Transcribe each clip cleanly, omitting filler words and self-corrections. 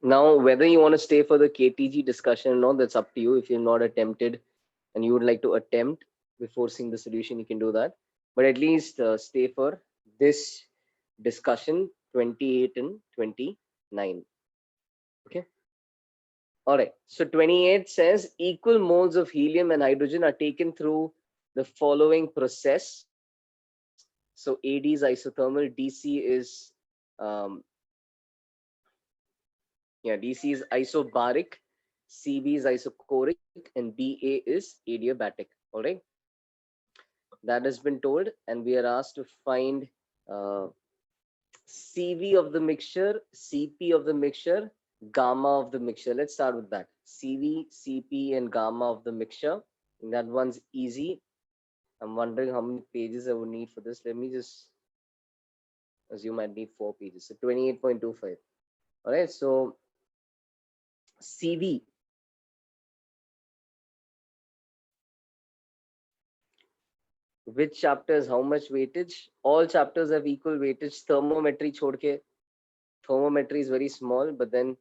Now, whether you want to stay for the KTG discussion or not, that's up to you. If you're not attempted and you would like to attempt before seeing the solution, you can do that. But at least stay for this discussion 28 and 29. Okay. All right. So 28 says equal moles of helium and hydrogen are taken through the following process. So AD is isothermal, DC is um, DC is isobaric, CB is isochoric, and BA is adiabatic. All right. That has been told, and we are asked to find uh, CV of the mixture, CP of the mixture, gamma of the mixture. Let's start with that. CV, CP, and gamma of the mixture. And that one's easy. I'm wondering how many pages I would need for this. Let me just assume I'd need 4 pages. So 28.25. All right. So CV. Which chapters, how much weightage? All chapters have equal weightage. Thermometry chhod ke. Thermometry is very small, but then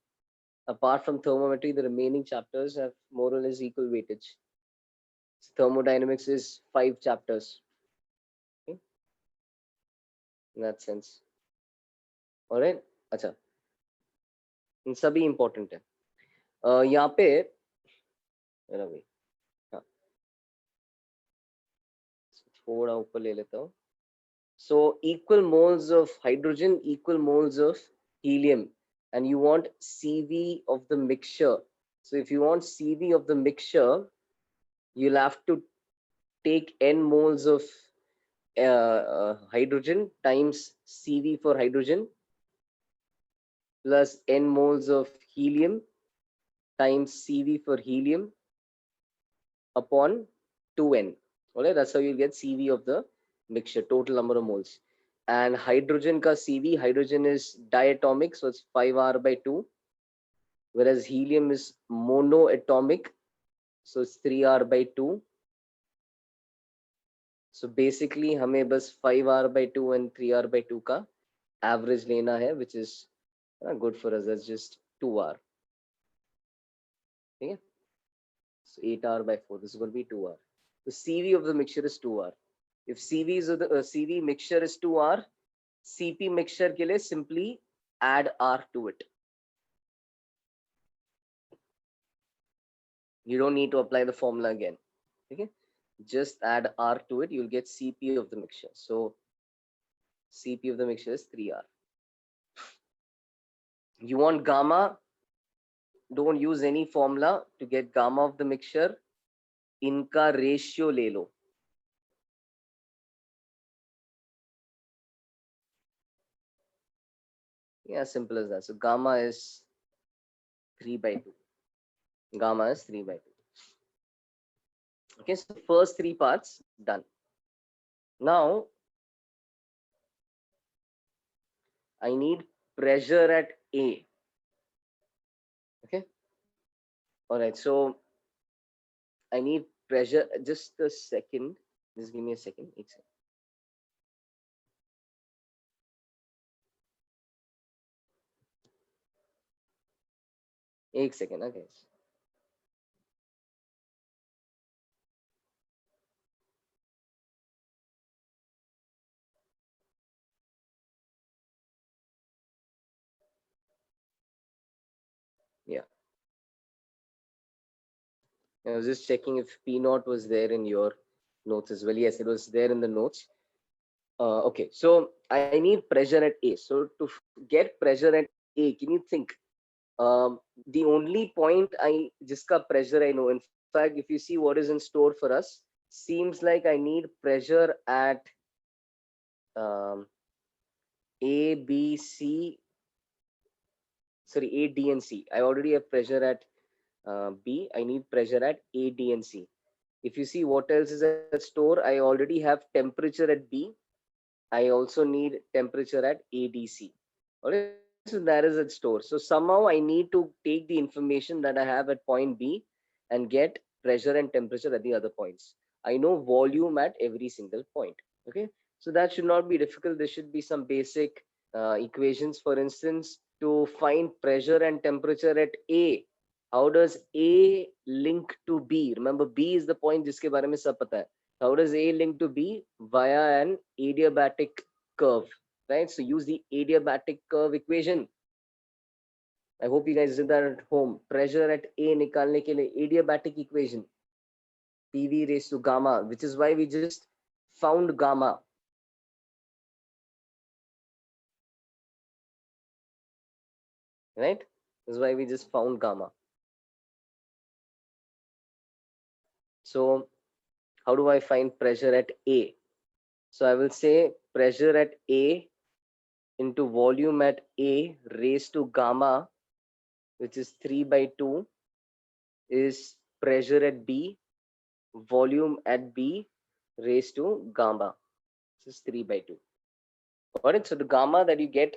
apart from thermometry, the remaining chapters have more or less equal weightage. Thermodynamics is 5 chapters. Okay? In that sense. All right. अच्छा, इन सभी important है. यहाँ पे भाई हाँ थोड़ा ऊपर ले लेता हूँ. So equal moles of hydrogen, equal moles of helium, and you want CV of the mixture. So if you want CV of the mixture, you'll have to take n moles of hydrogen times CV for hydrogen plus n moles of helium times CV for helium upon 2n. All right, that's how you get CV of the mixture, total number of moles. And hydrogen ka CV, hydrogen is diatomic, so it's 5R by 2, whereas helium is monoatomic, so it's 3R by 2. So basically हमें बस 5R by 2 and 3R by 2 का average लेना है, which is good for us. That's just 2R. Okay? So 8R by 4. This is going to be 2R. The CV of the mixture is 2R. If CV is the CV mixture is 2R, CP mixture के लिए simply add R to it. You don't need to apply the formula again. Okay? Just add R to it. You'll get CP of the mixture. So CP of the mixture is 3R. You want gamma? Don't use any formula to get gamma of the mixture. इनका ratio ले लो. Yeah, simple as that. So gamma is 3 by 2. Gamma is 3 by 2. Okay, so first 3 parts done. Now I need pressure at A. Okay. All right. So I need pressure. Just a second. Just give me a second. एक second, okay. Yeah. I was just checking if P naught was there in your notes as well. Yes, it was there in the notes. Okay, so I need pressure at A. So to get pressure at A, can you think? The only point jiska pressure I know, in fact, if you see what is in store for us, seems like I need pressure at A, B, C, sorry, A, D, and C. I already have pressure at B. I need pressure at A, D, and C. If you see what else is at store, I already have temperature at B. I also need temperature at ADC. All right, so that is at store. So somehow I need to take the information that I have at point B and get pressure and temperature at the other points. I know volume at every single point. Okay, so that should not be difficult. There should be some basic equations. For instance, to find pressure and temperature at A. How does A link to B? Remember, B is the point जिसके बारे में सब पता है. How does A link to B? Via an adiabatic curve, right? So use the adiabatic curve equation. I hope you guys did that at home. Pressure at A निकालने के लिए adiabatic equation, PV raised to gamma, which is why we just found gamma. Right? This is why we just found gamma. So how do I find pressure at A? So I will say pressure at A into volume at A raised to gamma, which is 3/2, is pressure at B, volume at B raised to gamma. This is 3/2. Got it? So the gamma that you get,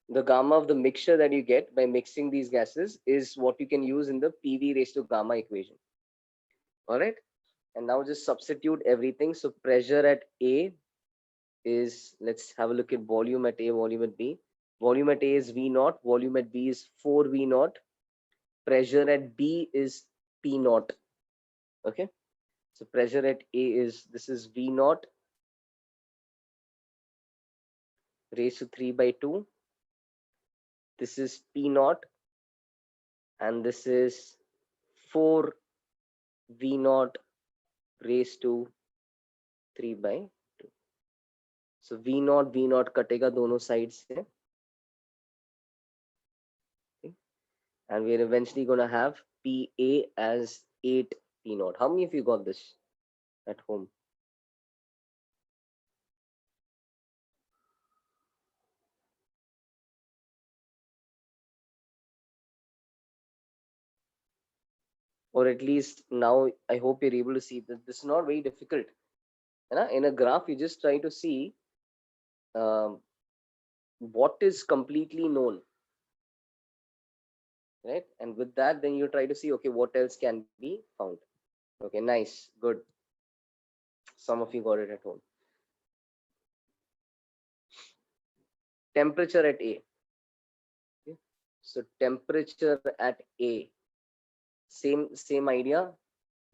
the gamma of the mixture that you get by mixing these gases is what you can use in the PV raised to gamma equation. All right. And now just substitute everything. So pressure at A is, let's have a look at volume at A, volume at B. Volume at A is V naught, volume at B is 4V naught. Pressure at B is P naught. Okay. So pressure at A is, this is V naught raised to 3/2. This is P naught. And this is 4V naught raised to 3/2. So V naught कटेगा दोनों sides से. Okay. And we're eventually going to have PA as 8P naught. How many of you got this at home? Or at least now I hope you're able to see that this is not very difficult. In a graph, you just try to see what is completely known, right? And with that, then you try to see, okay, what else can be found. Okay, nice, good. Some of you got it at home. Temperature at A. Okay. So temperature at A, same idea.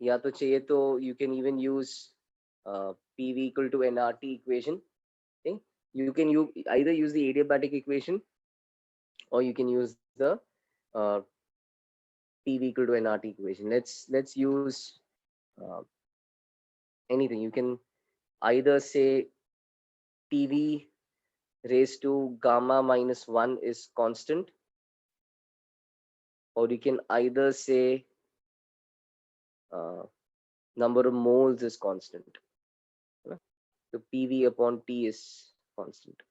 या तो चाहिए तो you can even use PV equal to nRT equation. Okay, you can either use the adiabatic equation or you can use the PV equal to nRT equation. Let's use anything. You can either say PV raised to gamma minus 1 is constant, or you can either say number of moles is constant. So PV upon T is constant.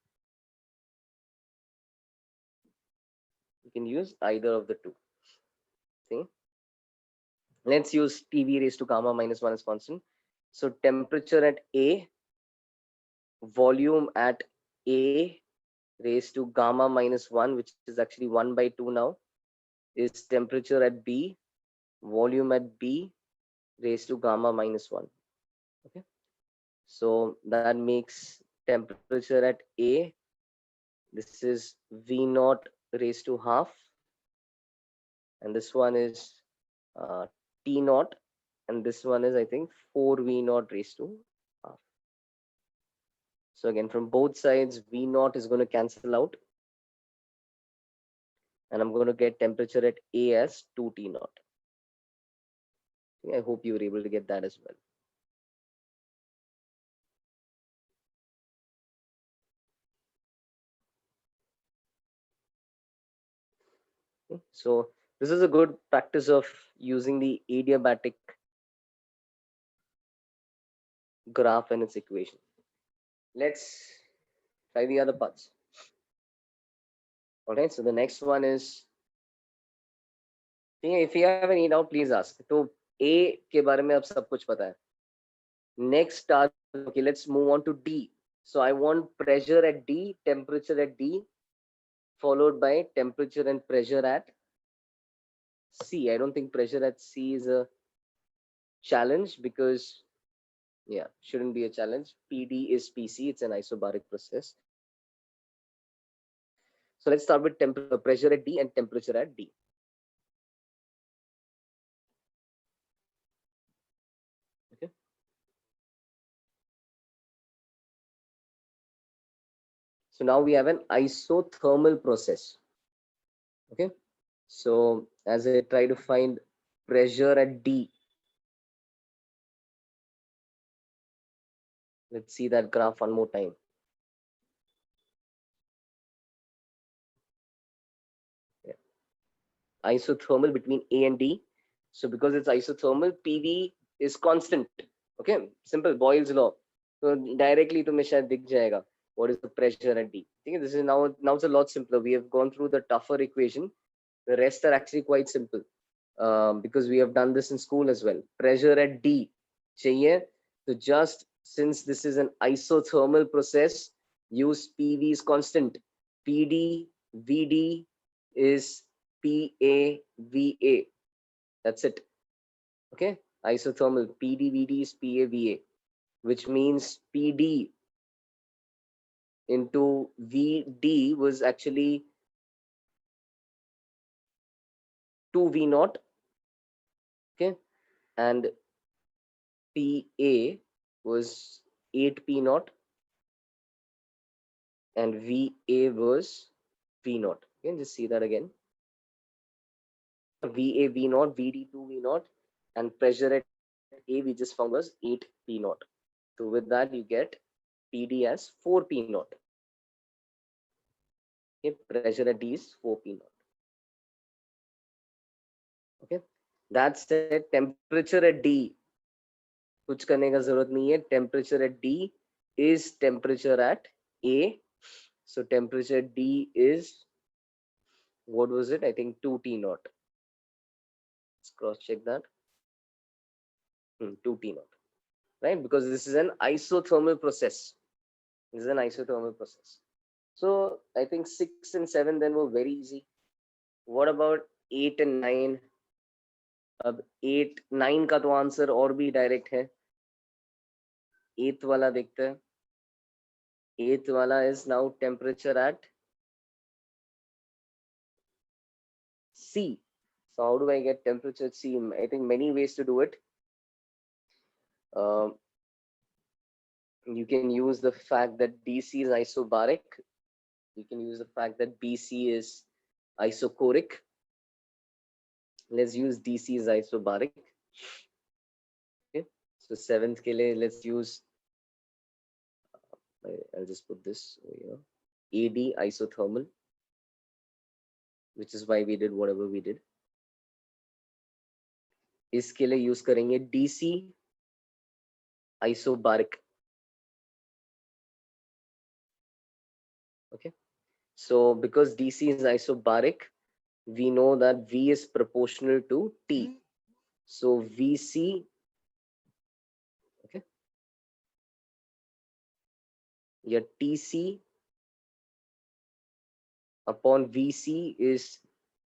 You can use either of the two. See? Let's use PV raised to gamma minus 1 is constant. So temperature at A, volume at A raised to gamma minus 1, which is actually 1/2 now, is temperature at B, volume at B raised to gamma minus 1. Okay. So that makes temperature at A, this is V naught raised to half. And this one is T naught. And this one is, I think, 4V naught raised to half. So again, from both sides, V naught is going to cancel out. And I'm going to get temperature at A as 2T naught. I hope you were able to get that as well. Okay. So this is a good practice of using the adiabatic graph and its equation. Let's try the other parts. Okay, so the next one is, if you have any doubt, please ask. So A के बारे में अब सब कुछ पता है. Next task, okay, let's move on to D. So I want pressure at D, temperature at D, followed by temperature and pressure at C. I don't think pressure at C is a challenge because, yeah, shouldn't be a challenge. PD is PC, it's an isobaric process. So let's start with pressure at D and temperature at D. Okay. So now we have an isothermal process. Okay. So as I try to find pressure at D, let's see that graph one more time. Yeah. Isothermal between A and D. So because it's isothermal, PV is constant. Okay, simple Boyle's law. So directly to me शायद दिख जाएगा what is the pressure at D. Okay, this is now it's a lot simpler. We have gone through the tougher equation. The rest are actually quite simple because we have done this in school as well. Pressure at D चाहिए. So just since this is an isothermal process, use PV is constant. PD VD is PAVA. That's it. Okay. Isothermal PDVD is PAVA, which means PD into VD was actually 2V0. Okay. And PA was 8P0 and VA was V0. Okay. Just see that again. VA V0, VD 2V0, and pressure at A we just found was 8P0. So with that you get PD as 4P0. Okay, pressure at D is 4P0. Okay, that's it. Temperature at D कुछ करने का जरूरत नहीं है. Temperature at D is temperature at A. So temperature at D is, what was it? I think 2T0. Let's cross check that. 2T0, right? Because this is an isothermal process. This is an isothermal process. So I think 6 and 7 then were very easy. What about 8 and 9? अब 8 9 का तो answer और भी direct है. 8th वाला देखते हैं. 8th वाला is now temperature at C. So how do I get temperature at C? I think many ways to do it. You can use the fact that DC is isobaric. You can use the fact that BC is isochoric. Let's use DC is isobaric. Okay. So 7th ke liye, let's use, I'll just put this over here. AD isothermal, which is why we did whatever we did. इसके लिए use करेंगे DC isobaric. Okay, so because DC is isobaric, we know that V is proportional to T. So VC, okay, yeah, TC upon VC is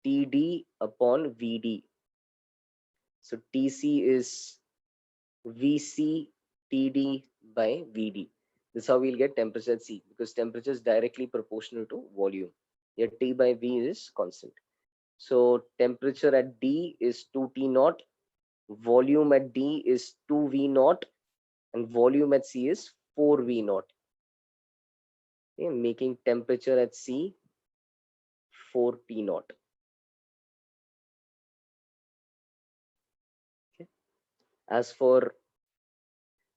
TD upon VD. So TC is VC TD by VD. This is how we'll get temperature at C, because temperature is directly proportional to volume. Yet T by V is constant. So temperature at D is 2T0, volume at D is 2V0, and volume at C is 4V0. Okay, making temperature at C 4P0. Okay. As for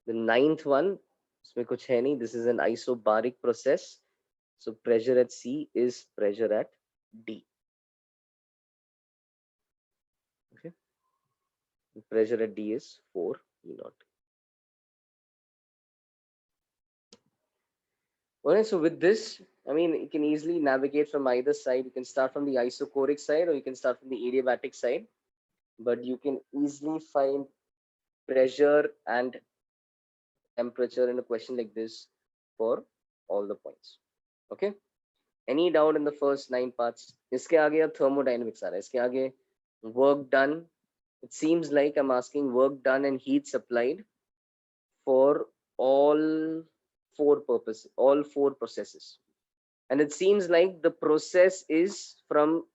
the 9th one, this is an isobaric process. So pressure at C is pressure at D. Okay. The pressure at D is 4P0. Alright, so with this, I mean, you can easily navigate from either side. You can start from the isochoric side or you can start from the adiabatic side, but you can easily find pressure and temperature in a question like this for all the points. Okay. Any doubt in the first 9 parts? इसके आगे अब thermodynamics आ रहा है. इसके आगे work done. It seems like I'm asking work done and heat supplied for all 4 processes. and it seems like the process is from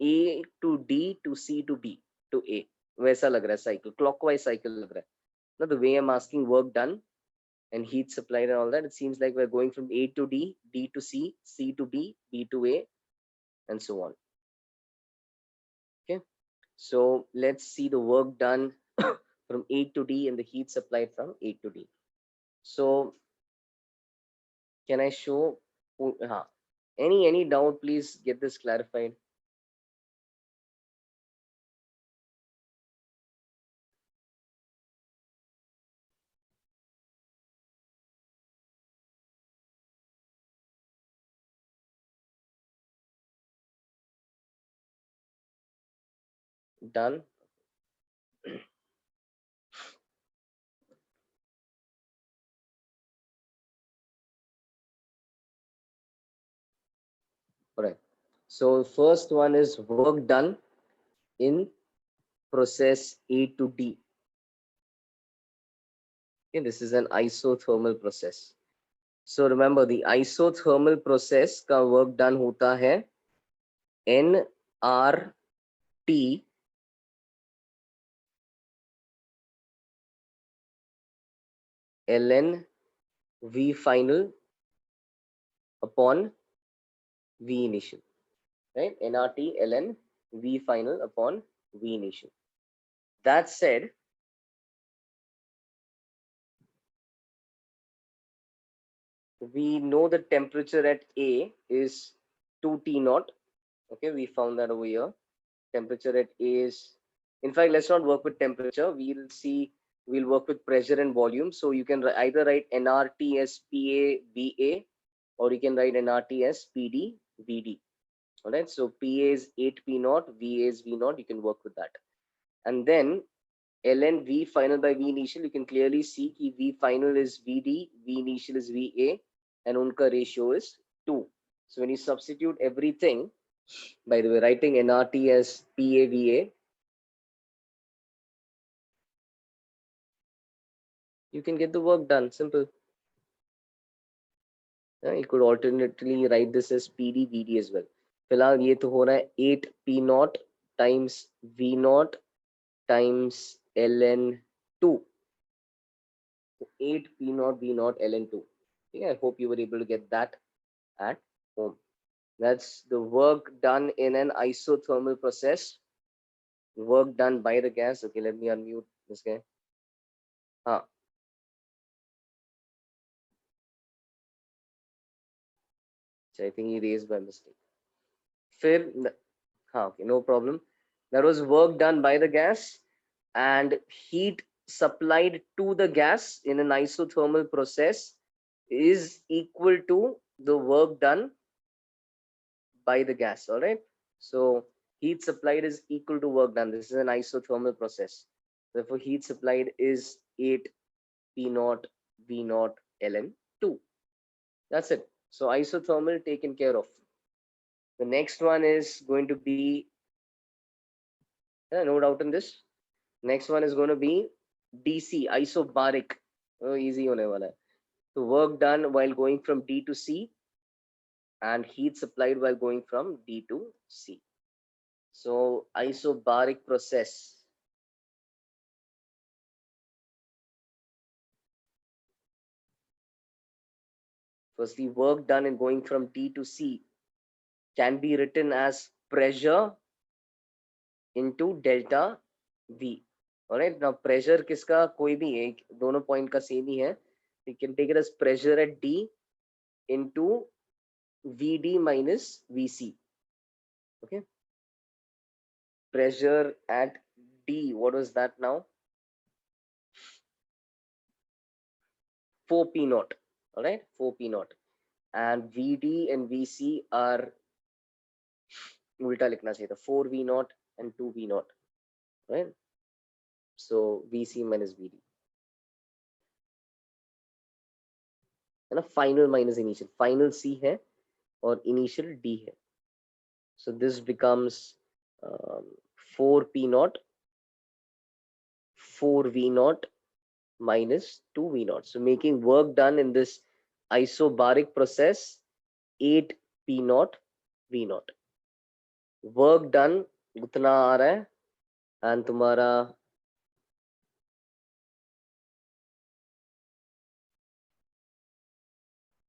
A to D to C to B to A. वैसा लग रहा है cycle, clockwise cycle लग रहा है. Now the way I'm asking work done and heat supplied and all that, it seems like we're going from A to D, D to C, C to B, B to A, and so on. Okay, so let's see the work done from A to D and the heat supplied from A to D. So can I show? Any doubt? Please get this clarified. Done. All right. So first one is work done in process A to D. Okay, this is an isothermal process. So remember the isothermal process का work done होता है nRT ln V final upon V initial, right? nRT ln V final upon V initial. That said, we know the temperature at A is 2 T naught. Okay, we found that over here. Temperature at A is, in fact, let's not work with temperature. We'll work with pressure and volume. So you can either write nRT as PA, BA, or you can write nRT as PD, VD. All right, so PA is 8 P naught, VA is V naught. You can work with that. And then ln V final by V initial, you can clearly see कि V final is VD, V initial is VA, and unka ratio is 2. So when you substitute everything, by the way, writing nRT as PAVA, you can get the work done. Simple. You could alternately write this as PD VD as well. फिलहाल ये तो हो रहा है 8 P naught times V naught times ln 2. 8 P naught V naught ln 2. Okay, I hope you were able to get that at home. That's the work done in an isothermal process. Work done by the gas. Okay, let me unmute this guy. I think he raised by mistake. Okay, no problem. That was work done by the gas and heat supplied to the gas in an isothermal process is equal to the work done by the gas. All right. So heat supplied is equal to work done. This is an isothermal process. Therefore, heat supplied is 8 P naught V naught ln 2. That's it. So isothermal taken care of. The next one is going to be, no doubt in this. Next one is going to be DC, isobaric. Oh, easy hone wala hai. So work done while going from D to C and heat supplied while going from D to C. So isobaric process. Firstly, work done in going from D to C can be written as pressure into delta V. Alright, now pressure किसका कोई भी एक दोनों point का same ही है. You can take it as pressure at D into VD minus VC. Okay. Pressure at D, what was that now? 4 P naught. All right, 4 P naught. And VD and VC are ulta likhna chahiye tha, 4 V naught and 2 V naught. Right? So VC minus VD. है ना, final minus initial. Final C है और initial D है. So this becomes 4 P naught, 4 V naught minus 2 V naught. So making work done in this isobaric process 8 P naught V naught. Work done उतना आ रहा है and तुम्हारा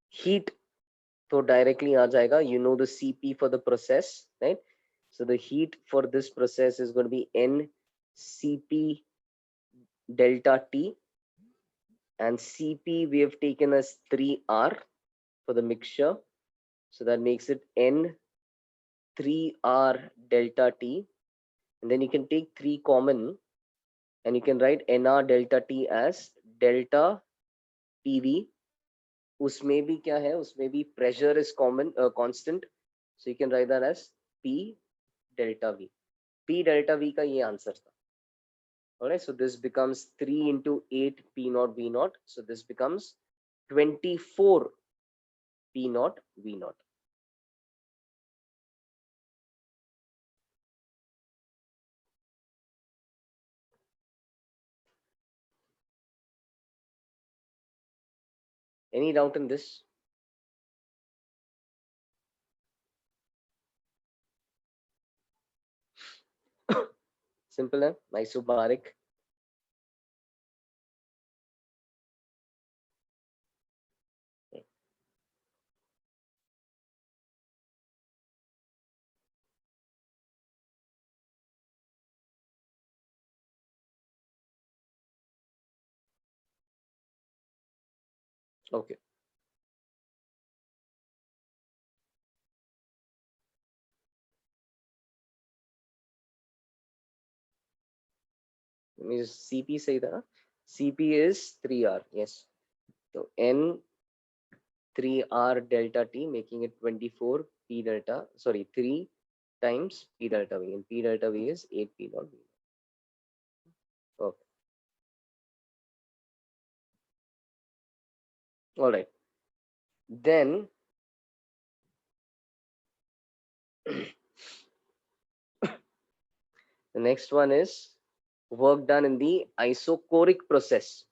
heat तो directly आ जाएगा. You know the Cp for the process, right? So the heat for this process is going to be N Cp delta T, and Cp we have taken as 3R for the mixture. So that makes it N 3R delta T. And then you can take 3 common and you can write Nr delta T as delta PV. उसमें भी क्या है, उसमें भी pressure is common, constant. So you can write that as P delta V. P delta V का ये answer था. Alright, so this becomes 3 into 8 P naught V naught. So this becomes 24 P naught V naught. Any doubt in this? Simple है, isobaric. Okay. Means Cp सही था. Cp is 3R. Yes. So N 3R delta T, making it 24 P delta. Sorry, 3 times P delta V, and P delta V is 8 P naught V. Okay. All right. Then the next one is work done in the isochoric process.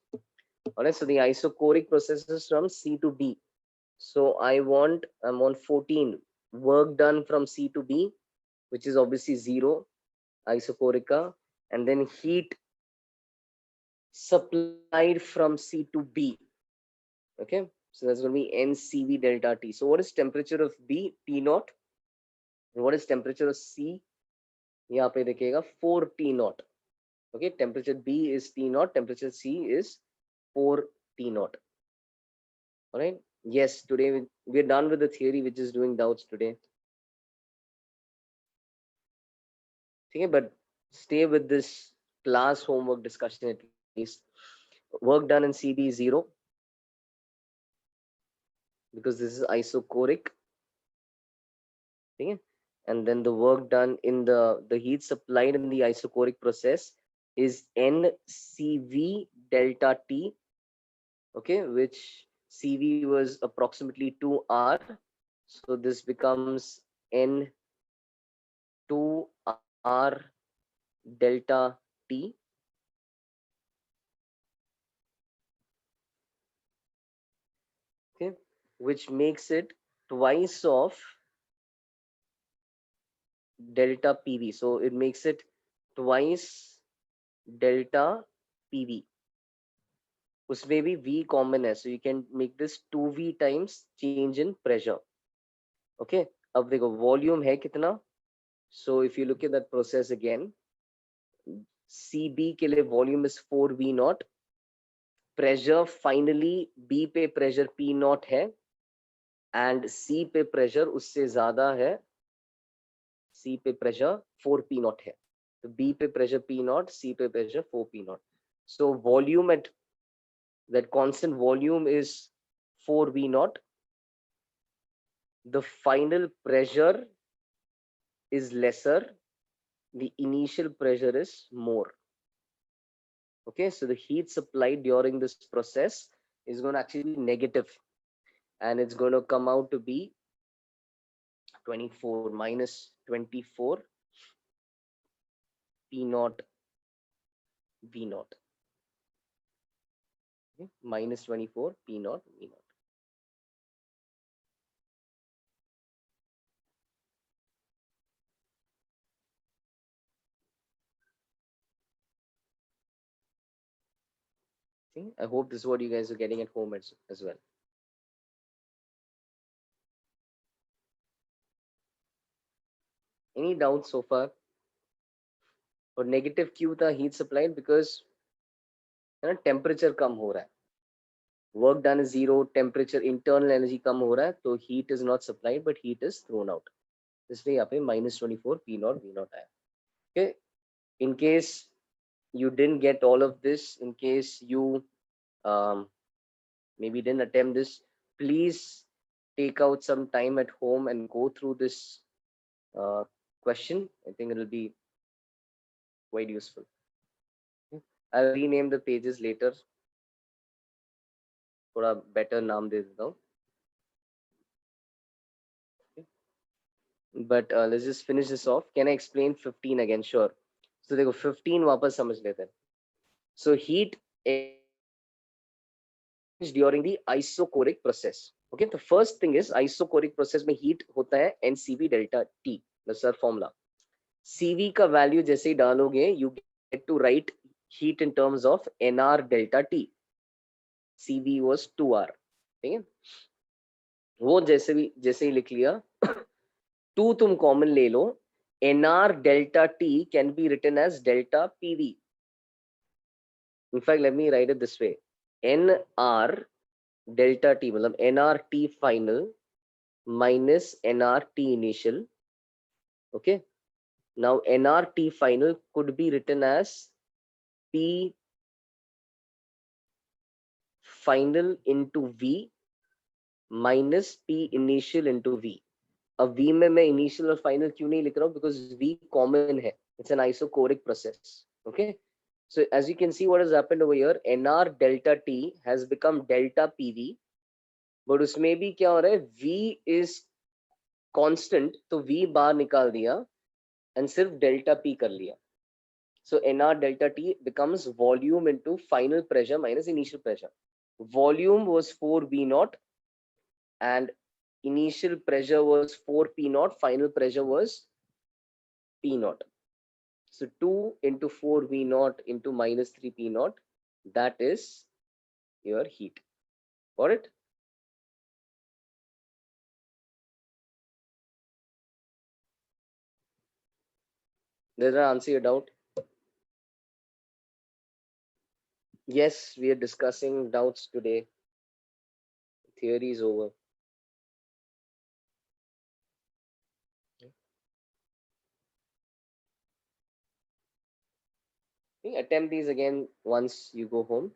All right. So the isochoric process is from C to B. So I'm on 14. Work done from C to B, which is obviously 0 isochorica, and then heat supplied from C to B. Okay, so that's going to be NCV delta T. So what is temperature of B? T naught. And what is temperature of C? यहाँ पे देखिएगा 4 T naught. Okay, temperature B is T naught, temperature C is 4 T naught. All right. Yes, today we're done with the theory, which is doing doubts today. Okay, but stay with this class homework discussion at least. Work done in CB is 0 because this is isochoric. Okay, and then the work done in the heat supplied in the isochoric process is NCV delta T. Okay, which CV was approximately 2R. So this becomes N2R delta T. Okay, which makes it twice of delta PV. So it makes it twice delta PV. उसमें भी V common है, so you can make this 2V times change in pressure. Okay, अब देखो volume है कितना? So if you look at that process again, CB के लिए volume is 4V naught. Pressure finally B पे pressure P naught है, and C पे pressure उससे ज़्यादा है. C पे pressure 4P naught है. तो B पे pressure P naught, C पे pressure 4P naught. So volume at that constant volume is 4V naught. The final pressure is lesser, the initial pressure is more. Okay, so the heat supplied during this process is going to actually be negative, and it's going to come out to be 24 minus 24 P naught V naught. Okay, minus 24 P naught V naught. Okay? I hope this is what you guys are getting at home as well. Any doubts so far? और negative क्यों था heat supplied because है ना temperature कम हो रहा है work done is zero temperature internal energy कम हो रहा है तो heat is not supplied but heat is thrown out इसलिए यहाँ पे -24 पी नॉट वी नॉट आया okay in case you didn't get all of this in case you maybe didn't attempt this please take out some time at home and go through this question I think it will be quite useful I'll rename the pages later थोड़ा better नाम दे देता हूँ but let's just finish this off can I explain 15 again sure so देखो 15 वापस समझ लेते हैं so heat during the isocoric process okay the first thing is isocoric process में heat होता है NCV delta T the sir formula CV का value जैसे ही डालोगे you get to write heat in terms of NR delta T CV was 2R ठीक है वो जैसे ही लिख लिया 2 तुम कॉमन ले लो NR delta T can be written as delta PV in fact let me write it this way NR delta T मतलब NRT final minus NRT initial okay now NRT final could be written as P final into V minus P initial into V अब V में मैं initial और final क्यों नहीं लिख रहा हूँ because V common है it's an isocoric process okay so as you can see what has happened over here NR delta T has become delta PV but उसमें भी क्या हो रहा है V is constant तो V बाहर निकाल दिया and सिर्फ delta P कर लिया so NR delta T becomes volume into final pressure minus initial pressure volume was 4 V naught and initial pressure was 4 P naught final pressure was P naught so 2 into 4 V naught into minus 3 P naught that is your heat got it does that answer your doubt yes we are discussing doubts today theory is over attempt these again once you go home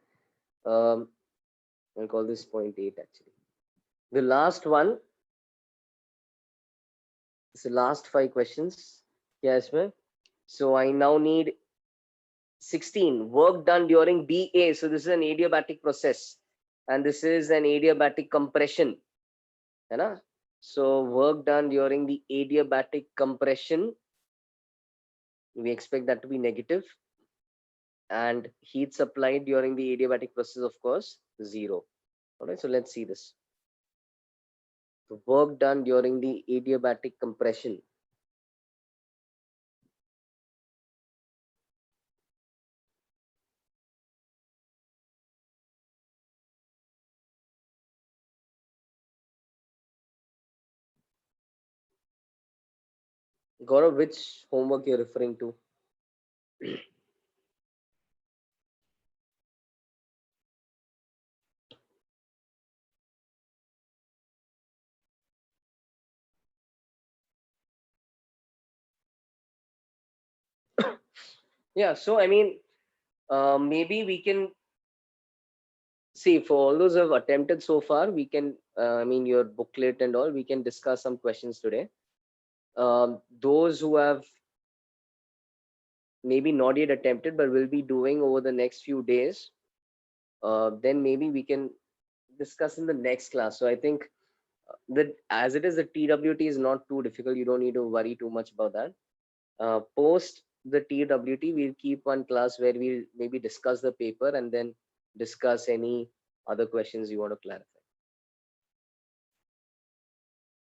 I'll call this point 8 actually the last one is the last 5 questions yes ma'am so I now need 16 work done during BA so this is an adiabatic process and this is an adiabatic compression है ना so work done during the adiabatic compression we expect that to be negative and heat supplied during the adiabatic process of course 0 all right so let's see this the work done during the adiabatic compression Gaurav which homework you're referring to yeah so I mean maybe we can see for all those who have attempted so far we can I mean your booklet and all we can discuss some questions today those who have maybe not yet attempted but will be doing over the next few days then maybe we can discuss in the next class so I think that as it is the TWT is not too difficult you don't need to worry too much about that post the TWT we'll keep one class where we'll maybe discuss the paper and then discuss any other questions you want to clarify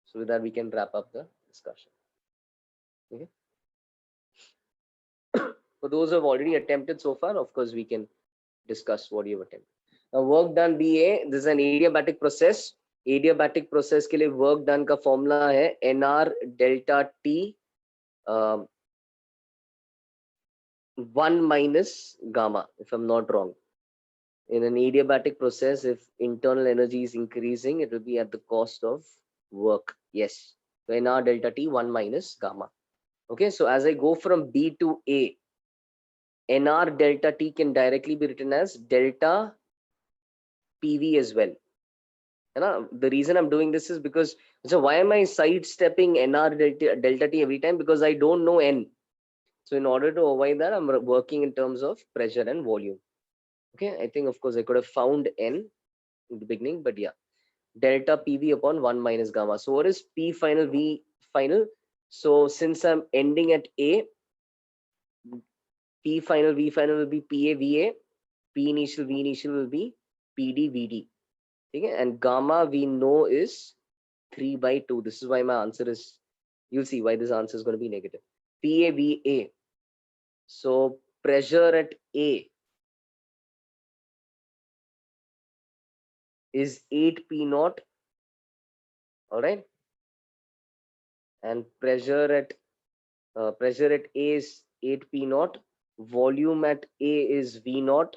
so with that we can wrap up the discussion okay for those who have already attempted so far of course we can discuss what you've attempted work done BA, this an adiabatic process. Adiabatic process के लिए work done का formula है NR delta T 1 minus gamma, if I'm not wrong. In an adiabatic process, if internal energy is increasing, it will be at the cost of work. Yes. So NR delta T 1 minus gamma. Okay. So as I go from B to A, NR delta T can directly be written as delta PV as well. And the reason I'm doing this is because, so why am I sidestepping NR delta T every time? Because I don't know N. So in order to avoid that, I'm working in terms of pressure and volume. Okay, I think of course I could have found N in the beginning, but yeah, delta PV upon 1 minus gamma. So what is P final, V final? So since I'm ending at A, P final, V final will be PA, VA, P initial, V initial will be PD, VD. Okay, and gamma we know is 3/2. This is why my answer is, you'll see why this answer is going to be negative. PA, VA. So pressure at A is 8 P naught. All right, and pressure at A is 8 P naught. Volume at A is V naught.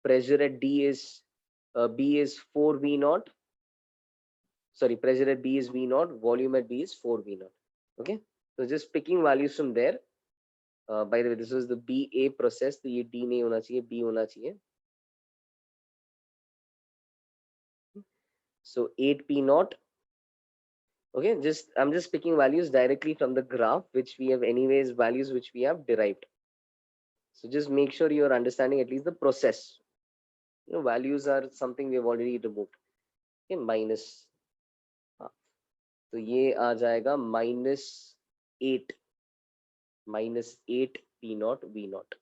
Pressure at B is 4 V naught. Sorry, pressure at B is V naught. Volume at B is 4 V naught. Okay, so just picking values from there. By the way, this is the BA process. तो ये D नहीं होना चाहिए, B होना चाहिए. So 8 P naught. Okay, I'm just picking values directly from the graph, which we have anyways, values which we have derived. So just make sure you're understanding at least the process. You know, values are something we have already removed. Okay, minus. तो ये आ जाएगा -8 P naught V naught.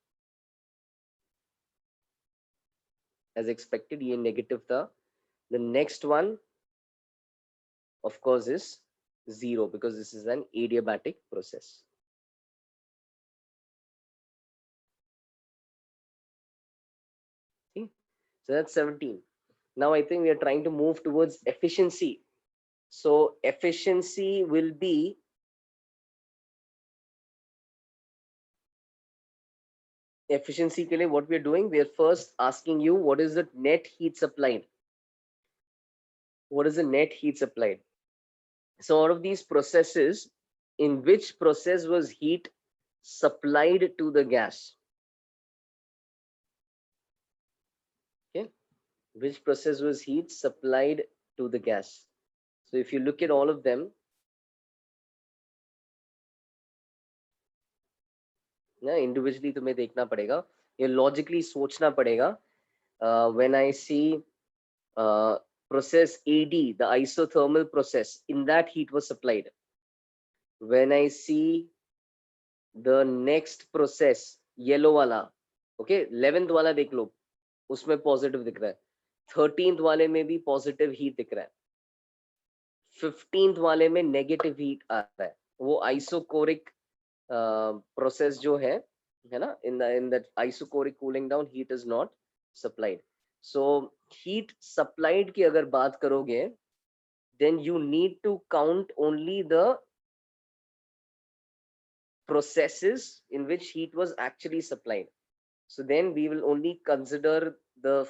As expected, ये negative था. The next one, of course, is 0 because this is an adiabatic process. See? So that's 17. Now I think we are trying to move towards efficiency. So efficiency will be efficiency के लिए what we are doing, we are first asking you what is the net heat supplied. What is the net heat supplied? So out of these processes, in which process was heat supplied to the gas? Okay, which process was heat supplied to the gas? So if you look at all of them, ना individually तुम्हें देखना पड़ेगा, ये logically सोचना पड़ेगा. When I see process AD, the isothermal process, in that heat was supplied. When I see the next process, yellow वाला, okay, 11th वाला देख लो, उसमें positive दिख रहा है. 13th वाले में भी positive heat दिख रहा है. 15th वाले में negative heat आ रहा है. वो isocoric process जो है ना, in that isocoric cooling down, heat is not supplied. So heat supplied की अगर बात करोगे, then you need to count only the processes in which heat was actually supplied. So then we will only consider the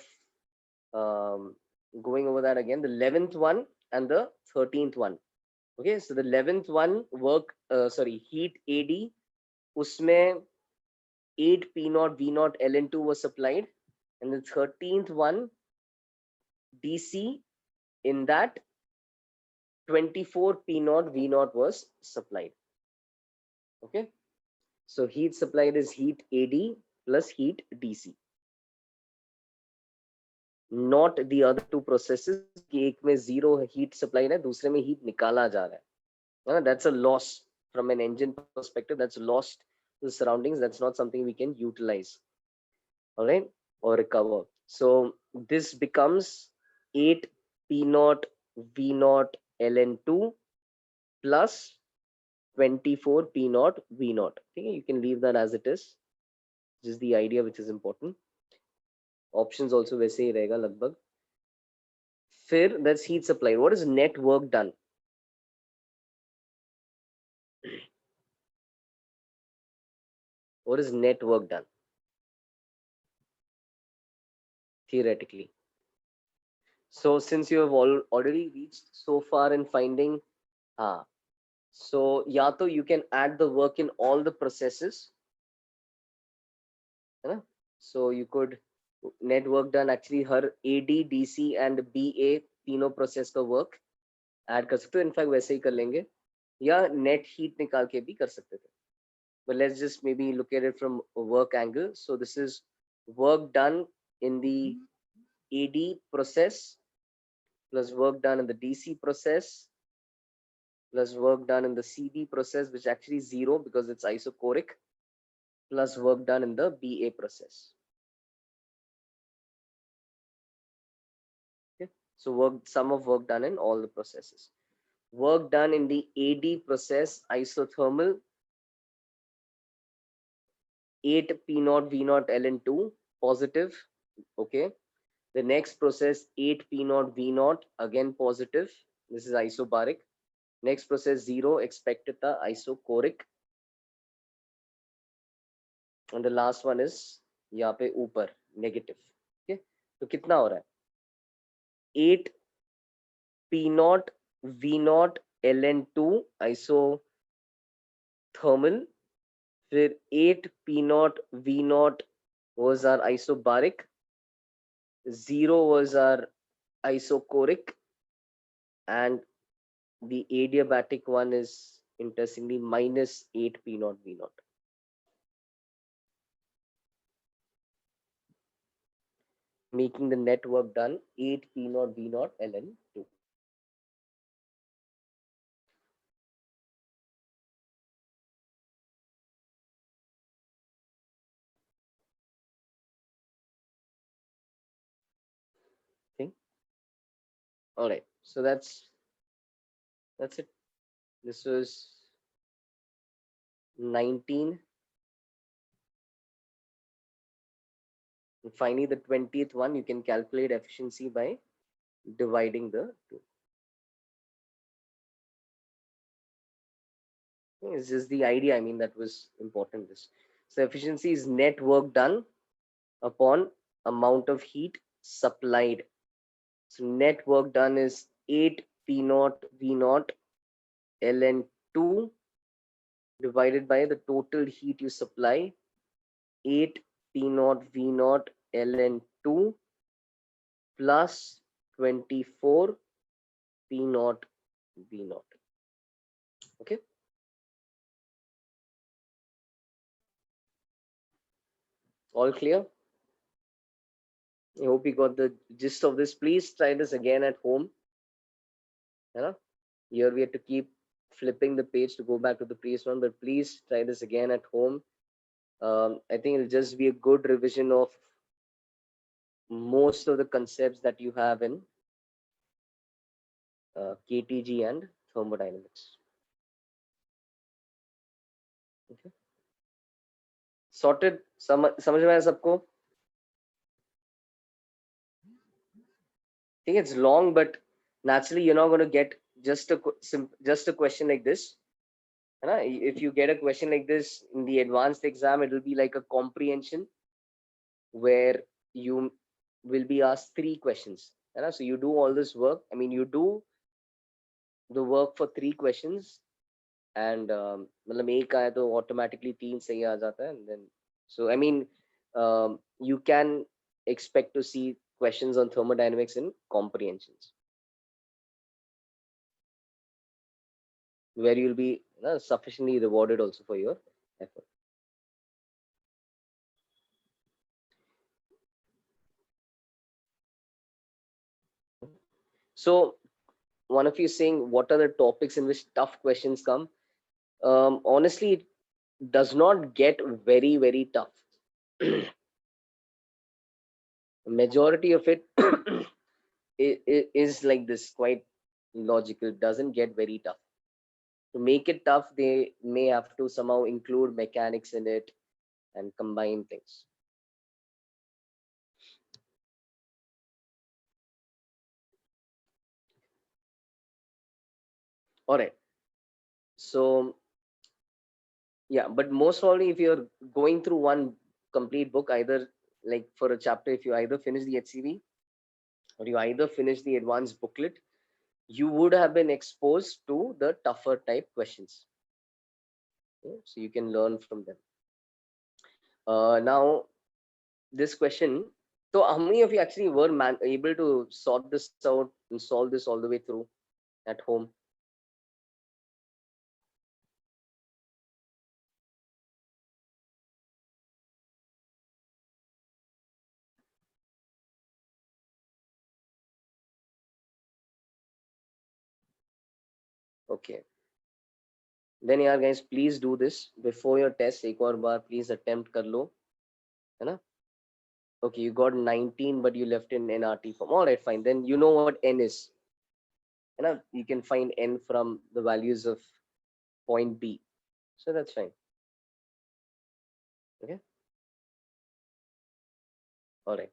going over that again, the 11th one and the 13th one. Okay, so the 11th one heat AD, usme 8 P naught V naught Ln2 was supplied, and the 13th one DC, in that 24 P naught V naught was supplied. Okay, so heat supplied is heat AD plus heat DC, not the other two processes कि एक में 0 heat supplied है, दूसरे में heat निकाला जा रहा है. That's a loss from an engine perspective. That's lost to the surroundings. That's not something we can utilize, all right, or recover. So this becomes 8 P naught V naught Ln2 plus 24 P naught V naught. Okay, you can leave that as it is. This is the idea which is important. Options also वैसे ही रहेगा लगभग. फिर that's heat supply. What is net work done? What is net work done? Theoretically. So since you have already reached so far in finding, so या तो you can add the work in all the processes, है ना? So you could net work done actually her AD, DC and BA तीनों process का work add कर सकते हो. In fact वैसे ही कर लेंगे या net heat निकाल के भी कर सकते थे. But let's just maybe look at it from a work angle. So this is work done in the AD process plus work done in the DC process plus work done in the CD process, which actually is 0 because it's isochoric, plus work done in the BA process. Okay, so sum of work done in all the processes. Work done in the AD process, isothermal, 8 P0 V0 Ln2 positive. Okay, the next process 8 P0 V0 again positive. This is isobaric. Next process 0 expected the isochoric. And the last one is यहाँ पे ऊपर negative. Okay, तो कितना हो रहा है? 8 P0 V0 Ln2 isothermal. फिर 8 P0 V0 was our isobaric. 0 was our isochoric, and the adiabatic one is interestingly minus 8 P0 V0. Making the net work done 8 P0 V0 Ln2. Okay. All right. So that's it. This was 19. And finally, the 20th one, you can calculate efficiency by dividing the two. It's just the idea, I mean, that was important. So efficiency is net work done upon amount of heat supplied. So net work done is 8 P0 V0 Ln2 divided by the total heat you supply, 8 P0 V0 Ln2 plus 24 P0 V0. Okay. All clear? I hope you got the gist of this. Please try this again at home. Here we have to keep flipping the page to go back to the previous one, but please try this again at home. I think it'll just be a good revision of most of the concepts that you have in KTG and thermodynamics. Okay. Sorted? समझ में आया सबको? I think it's long, but naturally you're not going to get just a question like this. If you get a question like this in the advanced exam, it will be like a comprehension where you will be asked 3 questions. So you do all this work. I mean, you do the work for 3 questions, and मतलब एक आया तो automatically 3 सही आ जाता है. And then, so I mean, you can expect to see questions on thermodynamics in comprehensions, where you'll be sufficiently rewarded also for your effort. So one of you saying, what are the topics in which tough questions come? Honestly, it does not get very, very tough. Majority of it is like this, quite logical, doesn't get very tough. To make it tough, they may have to somehow include mechanics in it and combine things. All right. So yeah, but most probably if you're going through one complete book, either like for a chapter, if you either finish the HCV or you either finish the advanced booklet, you would have been exposed to the tougher type questions. Okay? So you can learn from them. Now, this question. So, how many of you actually were able to sort this out and solve this all the way through at home? Okay. Then, yeah, guys, please do this before your test. एक और बार please attempt कर लो, है ना? Okay, you got 19, but you left in NRT form. All right, fine. Then you know what N is. है ना? You can find N from the values of point B. So that's fine. Okay. All right.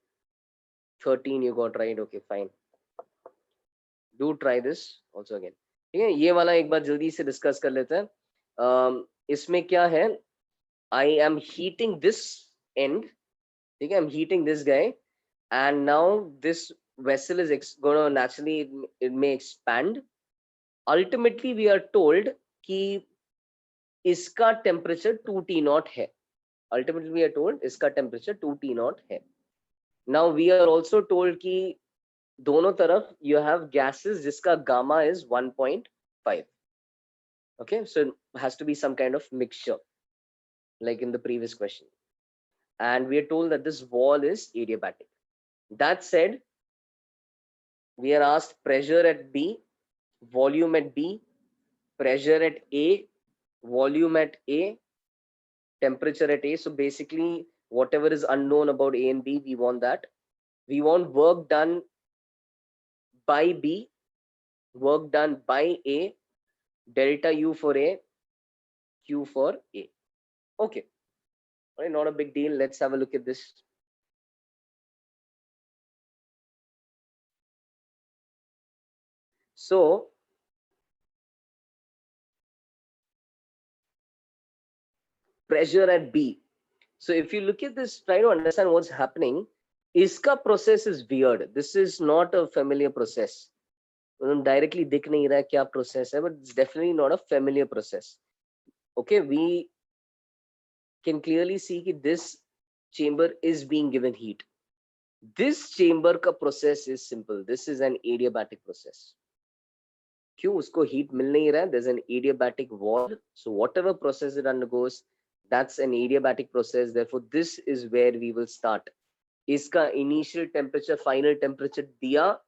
13 you got right. Okay, fine. Do try this also again. ठीक है, ये वाला एक बार जल्दी से discuss कर लेते हैं. इसमें क्या है, I am heating this end. ठीक है, I'm heating this guy, and now this vessel is going to naturally it may expand. Ultimately we are told कि इसका temperature 2T naught है. Ultimately we are told इसका temperature 2T naught है. Now we are also told कि दोनों तरफ you have gases जिसका gamma is 1.5. Okay, so it has to be some kind of mixture like in the previous question, and we are told that this wall is adiabatic. That said, we are asked pressure at B, volume at B, pressure at A, volume at A, temperature at A. So basically whatever is unknown about A and B, we want that. We want work done by B, work done by A, delta U for A, Q for A. Okay, all right, not a big deal. Let's have a look at this. So pressure at B. So if you look at this, try to understand what's happening. Iska process is weird. This is not a familiar process. Directly दिख नहीं रहा है क्या process है, but it's definitely not a familiar process. Okay, we can clearly see that this chamber is being given heat. This chamber का process is simple. This is an adiabatic process. क्यों उसको heat मिल नहीं रहा है? There's an adiabatic wall. So whatever process it undergoes, that's an adiabatic process. Therefore, this is where we will start. इसका initial temperature, final temperature दिया,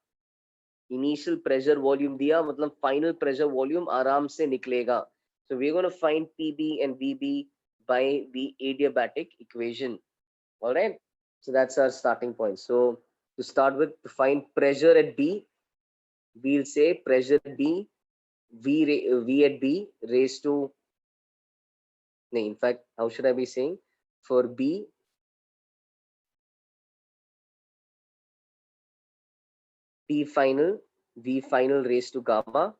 initial pressure volume दिया, मतलब final pressure volume आराम से निकलेगा. So we're going to find PB and VB by the adiabatic equation. All right. So that's our starting point. So to start with, to find pressure at B, we'll say pressure at B, V at B raised to, no, in fact, how should I be saying? For B, P final, V final raised to gamma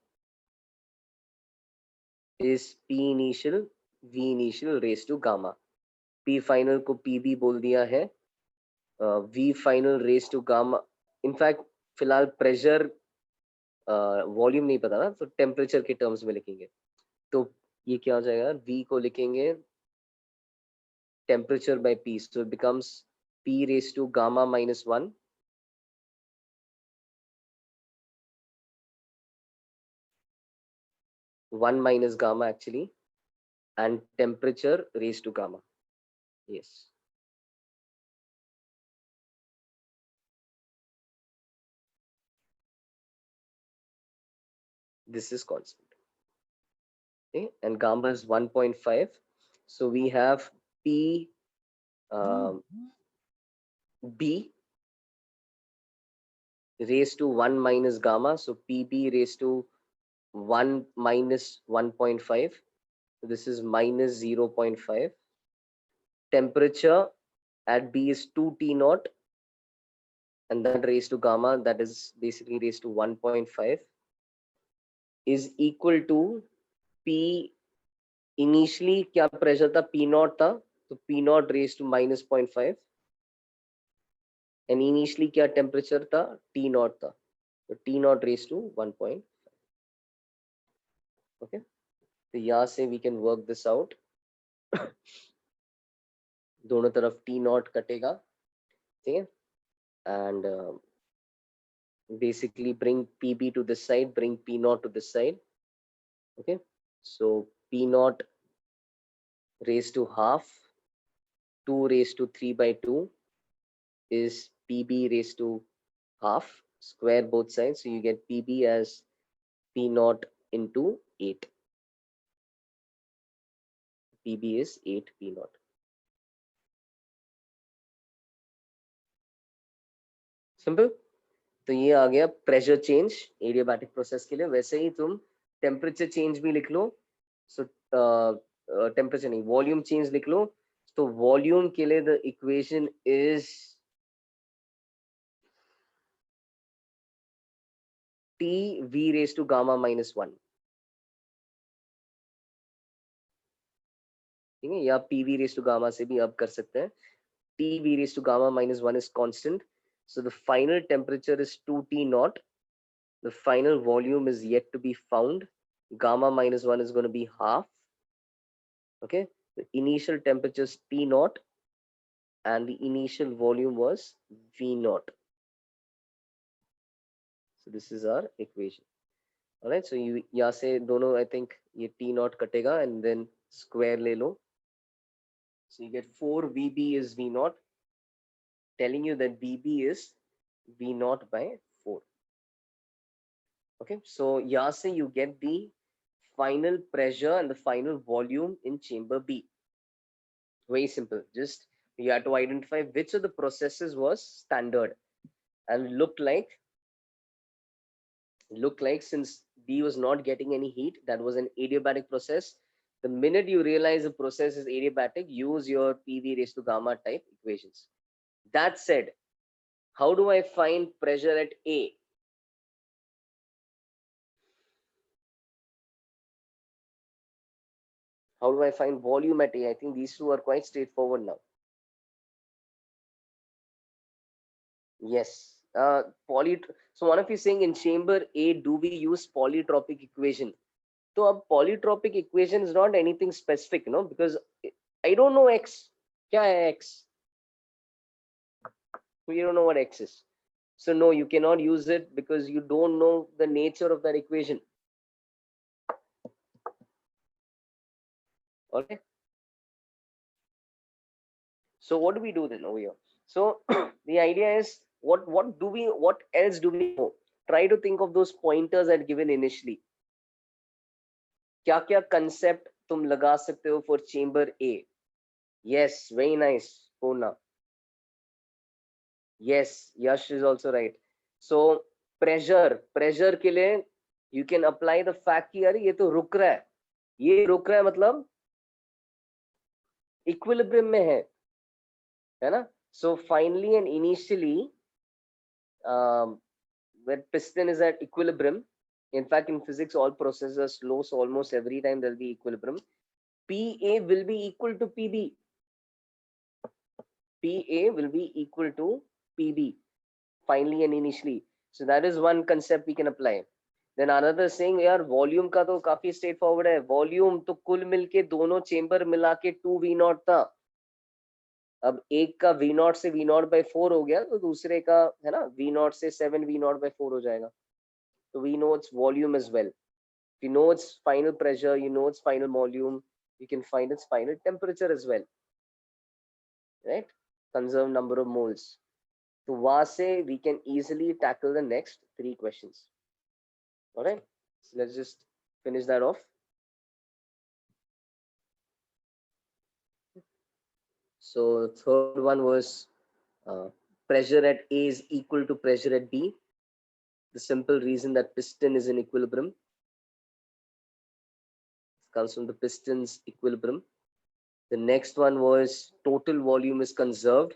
is P initial, V initial raised to gamma. P final को PB बोल दिया है, V final raised to gamma. In fact, फिलहाल pressure volume नहीं पता ना, तो temperature के टर्म्स में लिखेंगे. तो ये क्या हो जाएगा, V को लिखेंगे temperature by P, so it becomes P raised to gamma minus 1 minus gamma actually, and temperature raised to gamma. Yes. This is constant. Okay, and gamma is 1.5. So we have P B raised to 1 minus gamma. So PB raised to 1 minus 1.5. So this is minus 0.5. Temperature at B is 2T naught, and that raised to gamma, that is basically raised to 1.5. is equal to P. Initially क्या pressure था? P naught था, तो P naught raised to minus 0.5. And initially क्या temperature था? T naught था, तो T naught raised to 1.5. Okay, तो यहाँ से we can work this out. दोनों तरफ T naught कटेगा, ठीक है? And basically bring PB to this side, bring P naught to this side. Okay, so P naught raised to half, 2 raised to 3 by 2 is PB raised to half, square both sides, so you get PB as P naught into 8. PB is 8 P naught. Simple. तो ये आ गया pressure change adiabatic process के लिए. वैसे ही तुम temperature change भी लिख लो. सो temperature नहीं, वॉल्यूम चेंज लिख लो. तो वॉल्यूम के लिए the equation is T V raised to gamma minus 1. ठीक है, या P V raised to gamma से भी अब कर सकते हैं. T V raised to gamma minus 1 is constant. So the final temperature is 2T naught. The final volume is yet to be found. Gamma minus 1 is going to be half. Okay, the initial temperature is T naught and the initial volume was V naught. So this is our equation. All right, so you यहाँ से दोनों I think ये T naught कटेगा and then square ले लो. So you get 4 VB is V naught, telling you that VB is V naught by 4. Okay, so यहाँ से you get the final pressure and the final volume in chamber B. Very simple. Just you have to identify which of the processes was standard and looked like since B was not getting any heat, that was an adiabatic process. The minute you realize the process is adiabatic, use your PV raised to gamma type equations. That said, how do I find pressure at A? How do I find volume at A? I think these two are quite straightforward now. Yes. So one of you saying in chamber A, do we use polytropic equation? So a polytropic equation is not anything specific, you know, because I don't know X. Kya hai X? We don't know what X is. So no, you cannot use it because you don't know the nature of that equation. Okay. So what do we do then over here? So the idea is what else do we know? Try to think of those pointers I'd given initially. क्या concept तुम लगा सकते हो for chamber A? Yes, very nice, Purna. Yes, Yash is also right. So pressure के लिए you can apply the fact कि यार ये तो रुक रहा है, ये रुक रहा है मतलब equilibrium में है ना? So finally and initially, when piston is at equilibrium, in fact in physics all processes are slow, so almost every time there will be equilibrium. PA will be equal to PB. PA will be equal to PB finally and initially. So that is one concept we can apply. Then another saying, यार volume का तो काफी straight forward है. Volume तो कुल मिलके दोनों chamber मिला के 2V naught था. अब एक का V naught से V naught by 4 हो गया, तो दूसरे का है ना V naught से 7 V naught by 4 हो जाएगा. So we know its volume as well. If you know its final pressure, you know its final volume, you can find its final temperature as well. Right? Conserve number of moles. So वहां से we can easily tackle the next 3 questions. All right, so let's just finish that off. So third one was pressure at A is equal to pressure at B. The simple reason that piston is in equilibrium. It comes from the piston's equilibrium. The next one was total volume is conserved.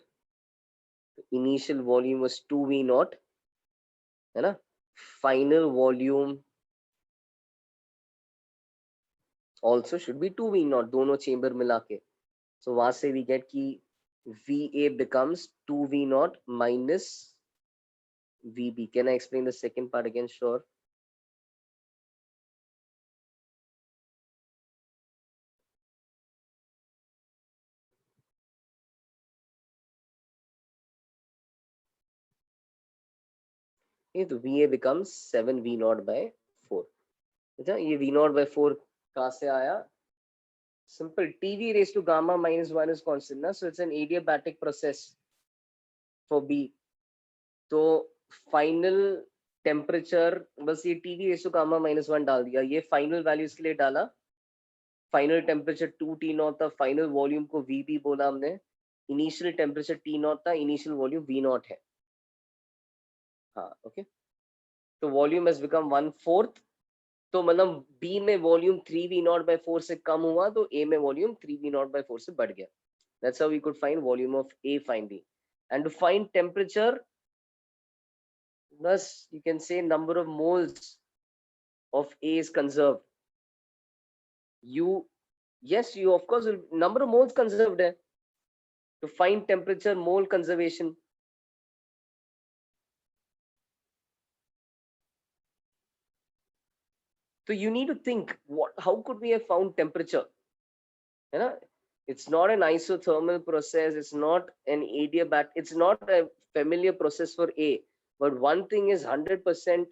The initial volume was 2V naught. है ना? Final volume also should be 2 V naught, दोनों chamber मिला के. So वहां से we get कि VA becomes 2 V naught minus VB. Can I explain the second part again? Sure. तो VA becomes 7 V naught by 4. अच्छा, ये V naught by 4 कहाँ से आया? Simple. TV raised to gamma minus 1 is constant ना, so it's an adiabatic process for B. तो final temperature बस ये टीवी रेशो गामा -1 डाल दिया, ये फाइनल वैल्यूज के लिए डाला. फाइनल टेम्परेचर 2 T नॉट था, फाइनल वॉल्यूम को VB बोला हमने, इनिशियल टेम्परेचर T नॉट था, इनिशियल वॉल्यूम V नॉट है. हाँ ओके. तो वॉल्यूम हैज बिकम 1/4. तो मतलब B में वॉल्यूम 3V0/4 से कम हुआ, तो A में वॉल्यूम 3V0/4 से बढ़ गया. That's how we could find volume of A finally. And to find temperature, thus you can say number of moles of A is conserved. Yes, you of course number of moles conserved hai. To find temperature, mole conservation. So you need to think how could we have found temperature? You know, it's not an isothermal process, it's not an adiabatic, it's not a familiar process for A. But one thing is 100%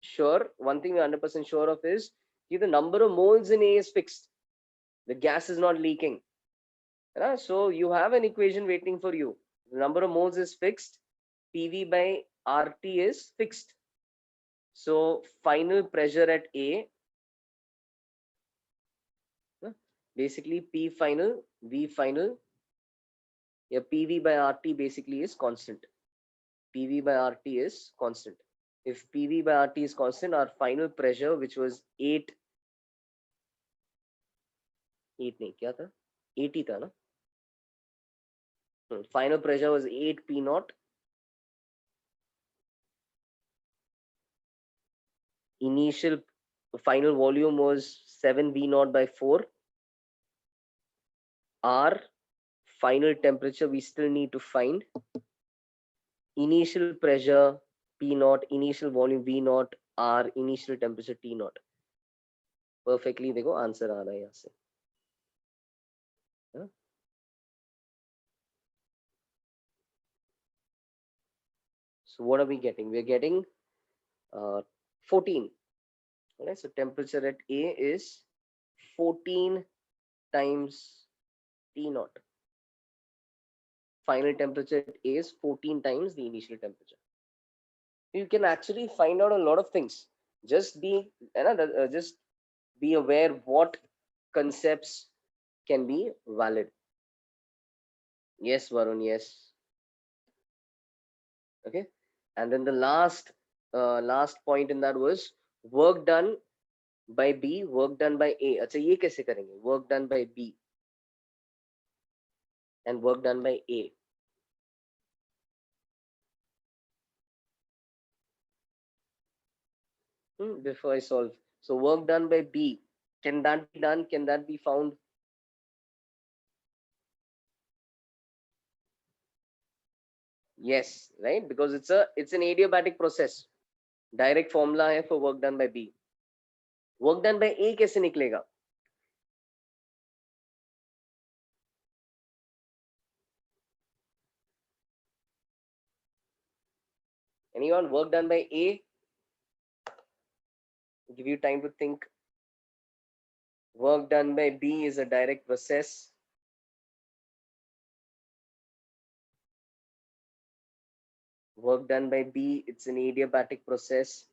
sure, one thing we're 100% sure of is the number of moles in A is fixed. The gas is not leaking. So you have an equation waiting for you. The number of moles is fixed. PV by RT is fixed. So final pressure at A, basically P final, V final, yeah, PV by RT basically is constant. PV by RT is constant. If PV by RT is constant, our final pressure, which was 8 नहीं क्या था, 80 था ना. Final pressure was 8 P naught. Initial final volume was 7 V naught by 4. R final temperature we still need to find. Initial pressure P naught, initial volume V naught, R initial temperature T naught. Perfectly देखो answer आ रहा है यहाँ से. So what are we getting? We're getting 14. Okay, so temperature at A is 14 times T naught. Final temperature at A is 14 times the initial temperature. You can actually find out a lot of things. Just be aware what concepts can be valid. Yes, Varun, yes. Okay. And then the last point in that was work done by B, work done by A. अच्छा ये कैसे करेंगे? Work done by B and work done by A. Before I solve. So work done by B. Can that be done? Can that be found? Yes, right? Because it's an adiabatic process. Direct formula है for work done by B. Work done by A कैसे निकलेगा? Anyone? Work done by A? Give you time to think. Work done by B is a direct process. Work done by B, it's an adiabatic process.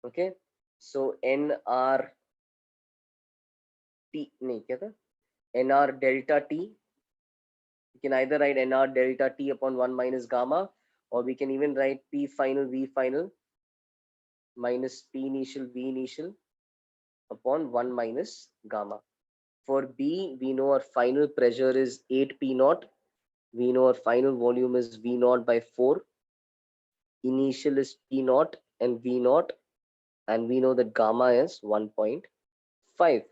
Okay, so NR T, नहीं क्या था? NR delta T. You can either write NR delta T upon 1 minus gamma, or we can even write P final V final minus P initial V initial upon 1 minus gamma. For B, we know our final pressure is 8 P naught. We know our final volume is V naught by 4. Initial is P naught and V naught. And we know that gamma is 1.5. 5.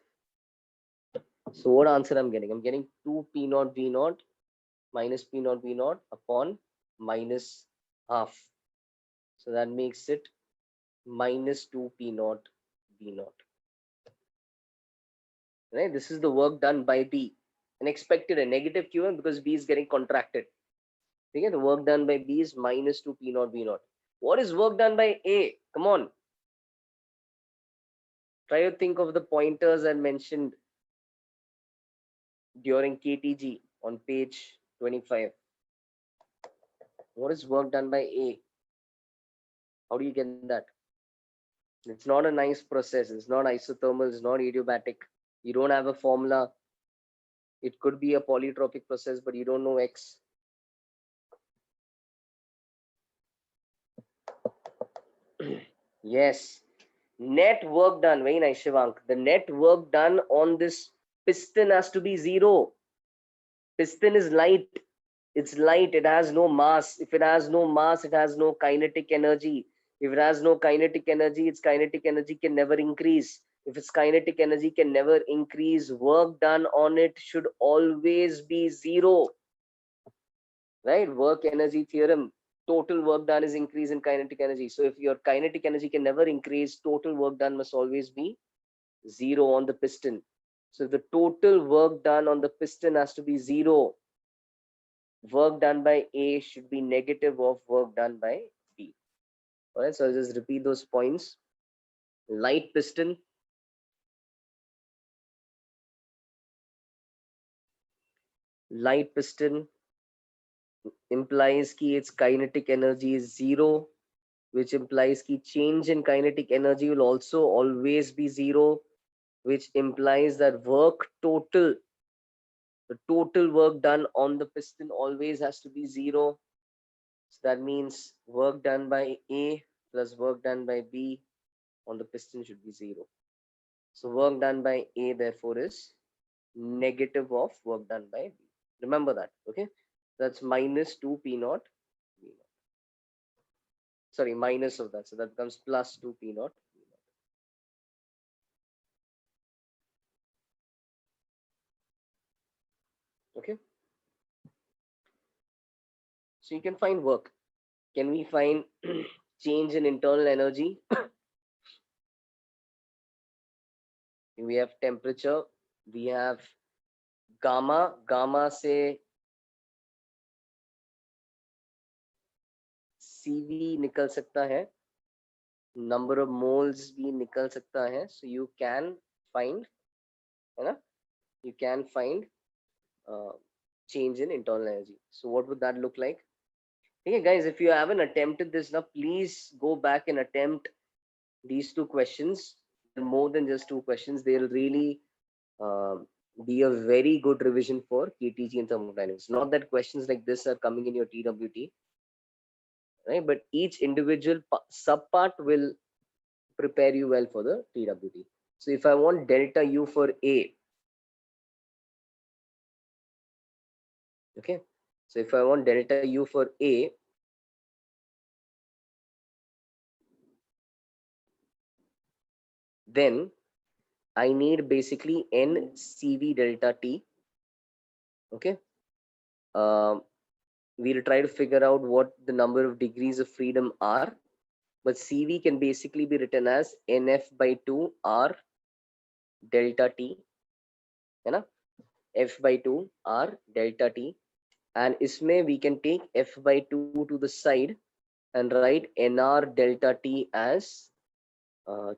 So what answer I'm getting? I'm getting 2 P naught V naught minus P naught V naught upon minus half. So that makes it minus 2 P naught V naught. Right? This is the work done by B. And expected a negative Q1 because B is getting contracted. Okay, the work done by B is minus 2 P naught V naught. What is work done by A? Come on. Try to think of the pointers I mentioned during KTG on page 25. What is work done by A? How do you get that? It's not a nice process. It's not isothermal. It's not adiabatic. You don't have a formula. It could be a polytropic process, but you don't know X. Yes. Net work done. Very nice, Shivank. The net work done on this piston has to be 0. Piston is light. It's light. It has no mass. If it has no mass, it has no kinetic energy. If it has no kinetic energy, its kinetic energy can never increase. If its kinetic energy can never increase, work done on it should always be 0. Right? Work energy theorem. Total work done is increase in kinetic energy. So if your kinetic energy can never increase, total work done must always be 0 on the piston. So the total work done on the piston has to be 0. Work done by A should be negative of work done by B. All right, so I'll just repeat those points. Light piston, implies कि its kinetic energy is 0, which implies कि change in kinetic energy will also always be 0, which implies that the total work done on the piston always has to be 0. So that means work done by A plus work done by B on the piston should be 0. So work done by A therefore is negative of work done by B. Remember that, okay? That's minus 2 P naught V naught. Sorry, minus of that. So that becomes plus 2 P naught V naught. Okay? So you can find work. Can we find change in internal energy? We have temperature. We have gamma. Gamma से CV निकल सकता है. Number of moles भी निकल सकता है. So you can find, है ना? You can find change in internal energy. So what would that look like? Okay, guys, if you haven't attempted this now, please go back and attempt these 2 questions. More than just 2 questions, they'll really be a very good revision for KTG and thermodynamics. Not that questions like this are coming in your TWT, right? But each individual subpart will prepare you well for the TWT. So if I want delta U for A, okay. So if I want delta U for A, then I need basically NCV delta T. Okay. We'll try to figure out what the number of degrees of freedom are, but CV can basically be written as NF by 2 R delta T, है ना? F by 2 R delta T, and इसमें we can take F by 2 to the side and write NR delta T as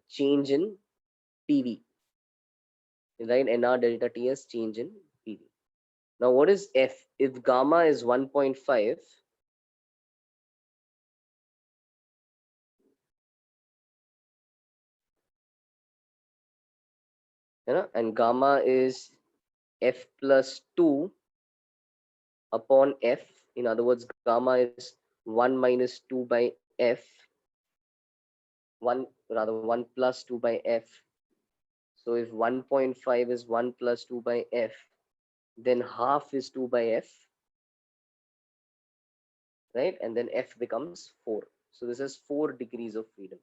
change in PV. Right, NR delta T as change in PV. Now, what is F? If gamma is 1.5, you know, and gamma is F plus 2 upon F. In other words, gamma is 1 minus 2 by F. 1 plus 2 by F. So if 1.5 is 1 plus 2 by F, then half is 2 by F, right? And then F becomes 4. So this is 4 degrees of freedom.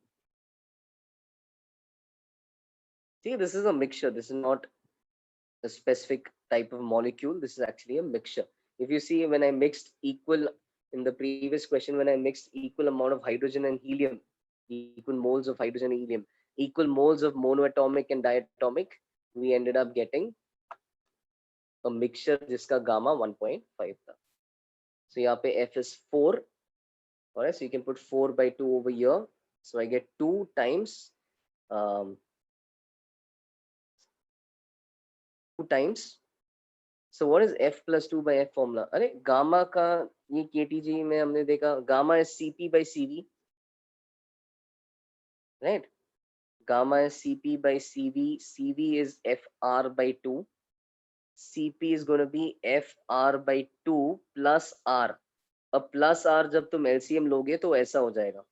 See, this is a mixture. This is not a specific type of molecule. This is actually a mixture. If you see, when I mixed equal in the previous question, when I mixed equal amount of hydrogen and helium, equal moles of hydrogen and helium, equal moles of monoatomic and diatomic, we ended up getting a mixture जिसका gamma 1.5 था. So यहाँ पे F is 4. Alright, so you can put 4 by 2 over here. So I get 2 times 2 times. So what is F plus 2 by F formula? अरे gamma का ये KTG में हमने देखा gamma is CP by CV, right? Gamma is CP by CV. CV is FR by 2. CP is going to be FR by 2 plus R. अब plus R जब तुम LCM लोगे तो ऐसा हो जाएगा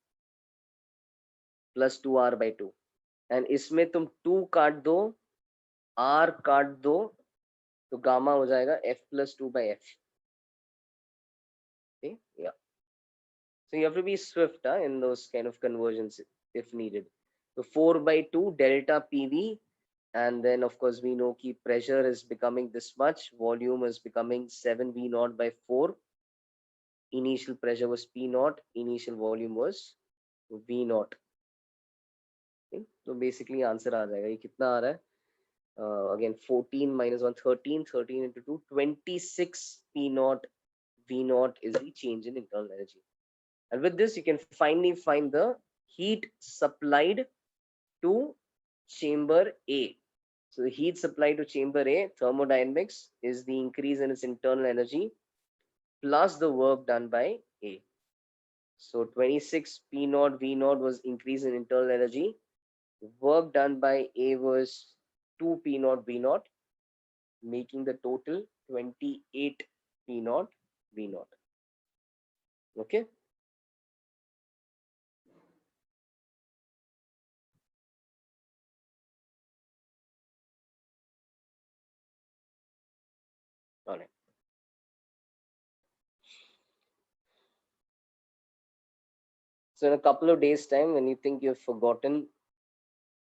plus 2R by 2. And इसमें तुम 2 काट दो, R काट दो, तो गामा हो जाएगा F plus 2 by F. Okay? Yeah. So you have to be swift in those kind of conversions if needed. So 4 by 2 delta PV, and then of course we know key pressure is becoming this much, volume is becoming 7 V naught by 4. Initial pressure was P naught, initial volume was V naught. Okay? So basically answer आ जाएगा. ये कितना आ रहा है? Again 14 minus 1, 13, 13 into 2, 26 P naught V naught is the change in internal energy. And with this, you can finally find the heat supplied to chamber A. So the heat supplied to chamber A, thermodynamics, is the increase in its internal energy plus the work done by A. So 26 P naught V naught was increase in internal energy. Work done by A was 2 P naught V naught, making the total 28 P naught V naught. Okay. All right. So in a couple of days' time, when you think you've forgotten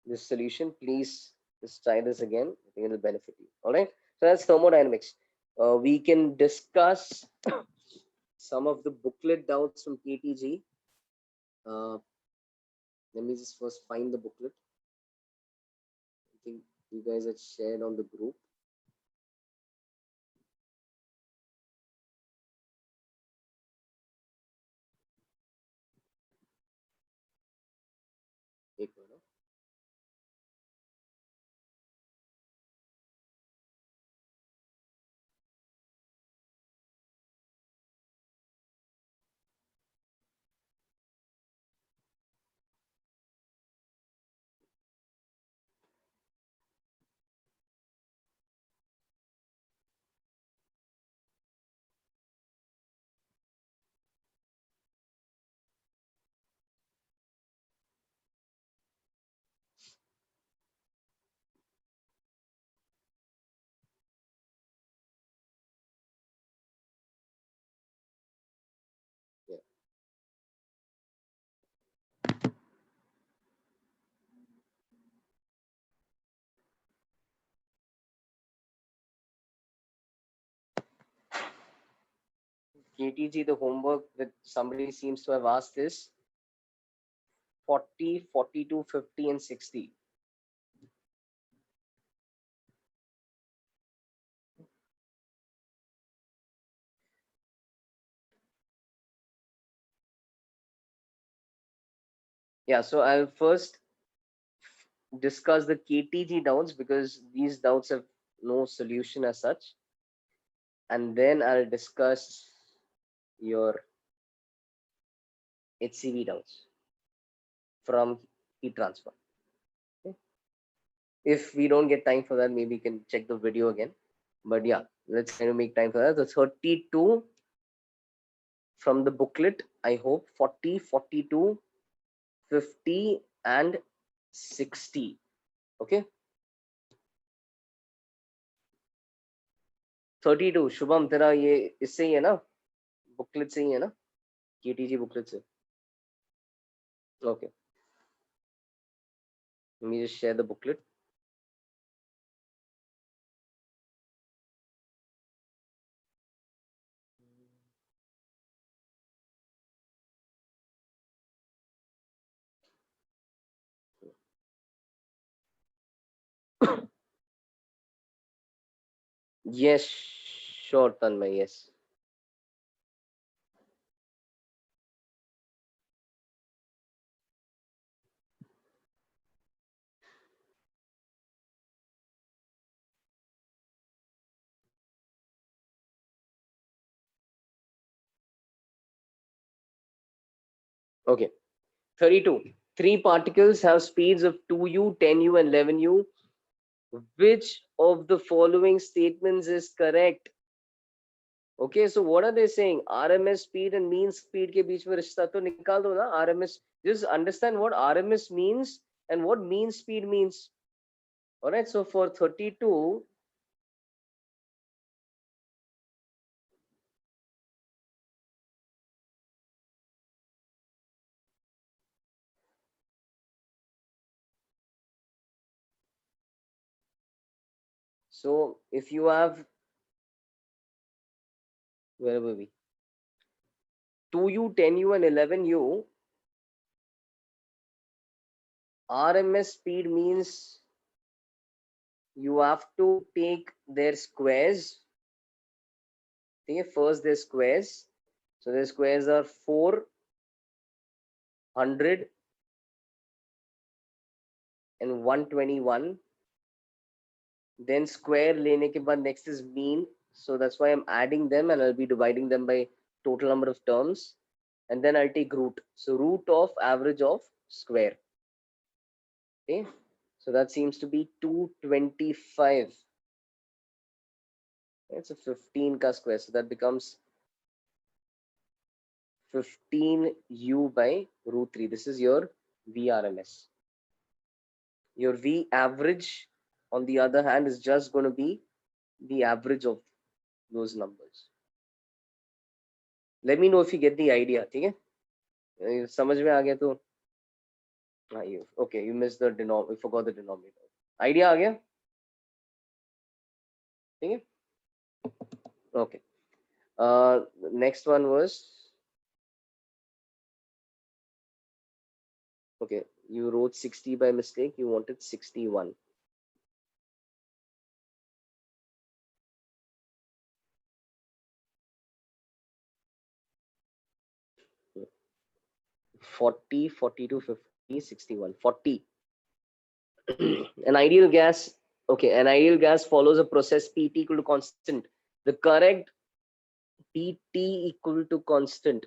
this solution, please just try this again. I think it'll benefit you. All right. So that's thermodynamics. We can discuss some of the booklet doubts from KTG. Let me just first find the booklet. I think you guys had shared on the group. एक minute. Yeah. KTG, the homework that somebody seems to have asked is 40, 42, 50, and 60. Yeah, so I'll first discuss the KTG doubts because these doubts have no solution as such. And then I'll discuss your HCV doubts from heat transfer. Okay. If we don't get time for that, maybe we can check the video again. But yeah, let's try to make time for that. The 32 from the booklet, I hope 40, 42, 50, and 60. Okay. 32 Shubham तेरा ये इससे ही है ना booklet से ही है ना KTG booklet से okay let me just share the booklet Yes, sure, Tanmay. Yes. Okay. 32. Three particles have speeds of 2u, 10u, and 11u. Which of the following statements is correct? Okay, so what are they saying? RMS speed and mean speed के बीच में रिश्ता तो निकाल दो ना. RMS, just understand what RMS means and what mean speed means. All right, so for 32, so if you have, where were we? 2u, 10u, and 11u, RMS speed means you have to take their squares. Okay, first their squares. So their squares are 400 and 121. Then square lene ke baad next is mean. So that's why I'm adding them and I'll be dividing them by total number of terms. And then I'll take root. So root of average of square. Okay. So that seems to be 225. It's a 15 ka square. So that becomes 15u by root 3. This is your VRMS. Your V average, on the other hand, is just going to be the average of those numbers. Let me know if you get the idea. ठीक है? समझ में आ गया तो okay, you missed the denominator. You forgot the denominator. Idea आ गया? ठीक है? Okay. Next one was, okay, you wrote 60 by mistake. You wanted 61. Hmm. 40, 42, 50, 61. 40. An ideal gas, okay, an ideal gas follows a process PT equal to constant. The correct PT equal to constant.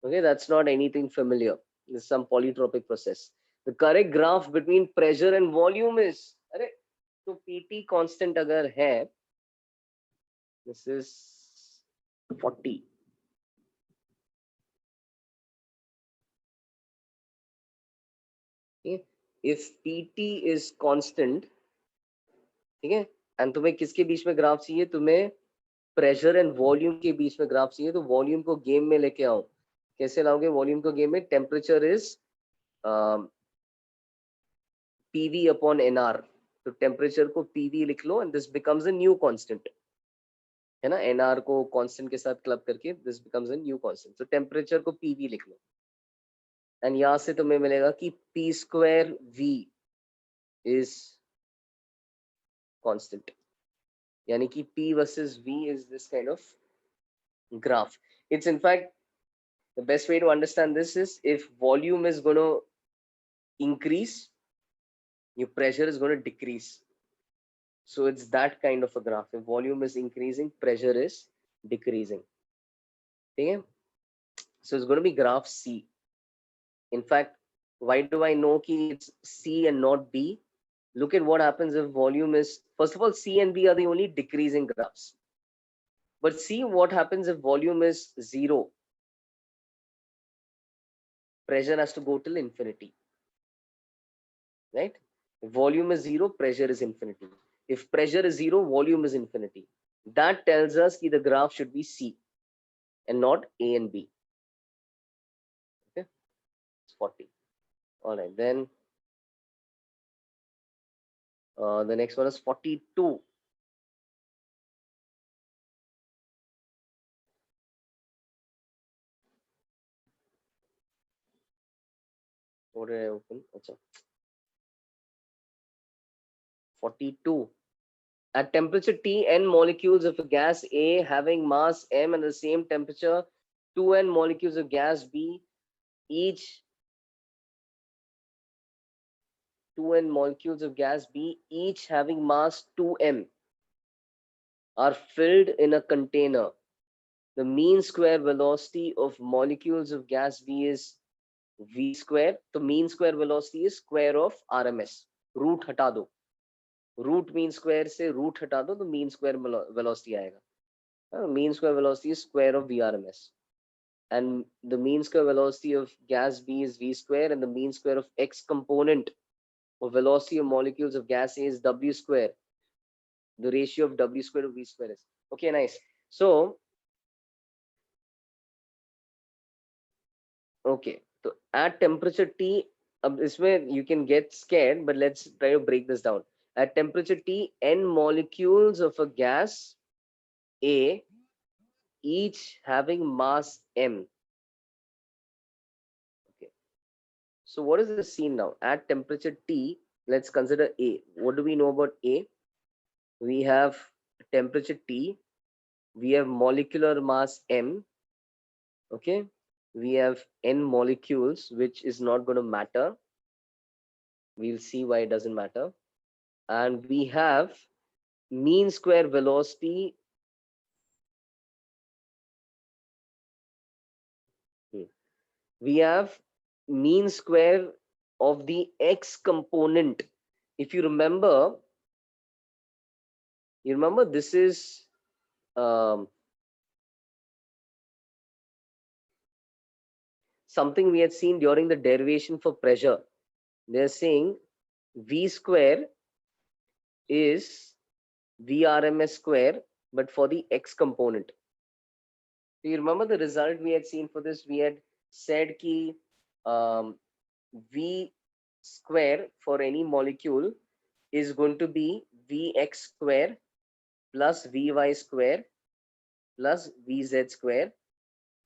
Okay, that's not anything familiar. This is some polytropic process. The correct graph between pressure and volume is, अरे, तो PT constant अगर है, this is 40. Okay? If PT is constant, ठीक है, and तुम्हें किसके बीच में graph चाहिए? तुम्हें प्रेशर एंड वॉल्यूम के बीच में ग्राफ चाहिए. तो वॉल्यूम को गेम में लेके आओ. कैसे लाओगे वॉल्यूम को गेम में? Temperature is PV upon nR. तो टेम्परेचर को पीवी लिख लो and this becomes a new constant. है ना? एनआर को कांस्टेंट के साथ क्लब करके this becomes a new constant. तो टेम्परेचर को पीवी लिख लो एंड यहां से तुम्हें मिलेगा कि P square V is constant. यानी कि P versus V is this kind of graph. It's in fact, the best way to understand this is, if volume is going to increase, your pressure is going to decrease. So it's that kind of a graph. If volume is increasing, pressure is decreasing. Okay? So it's going to be graph C. In fact, why do I know ki it's C and not B? Look at what happens if volume is, first of all, C and B are the only decreasing graphs. But see what happens if volume is 0. Pressure has to go till infinity. Right? If volume is 0, pressure is infinity. If pressure is 0, volume is infinity. That tells us that the graph should be C and not A and B. Okay, it's 40. All right, then the next one is 42. What did I open? Achha. 42. At temperature T, n molecules of a gas A having mass m and the same temperature, 2n molecules of gas B, each 2n molecules of gas B, each having mass 2m, are filled in a container. The mean square velocity of molecules of gas B is v square. The mean square velocity is square of RMS. Root हटा दो. Root mean square से root हटा दो तो mean square velocity आएगा. Mean square velocity is square of VRMS. And the mean square velocity of gas B is v square, and the mean square of x component of velocity of molecules of gas A is w square. The ratio of w square to v square is. Okay, nice. So, okay. So at temperature T, this way you can get scared, but let's try to break this down. At temperature T, n molecules of a gas A, each having mass m. Okay. So what is the scene now? At temperature T, let's consider A. What do we know about A? We have temperature T, we have molecular mass m. Okay, we have n molecules, which is not going to matter. We'll see why it doesn't matter. And we have mean square velocity. We have mean square of the x component. If you remember this is something we had seen during the derivation for pressure. They're saying v square is VRMS square, but for the x component. Do you remember the result we had seen for this? We had said ki V square for any molecule is going to be Vx square plus Vy square plus Vz square,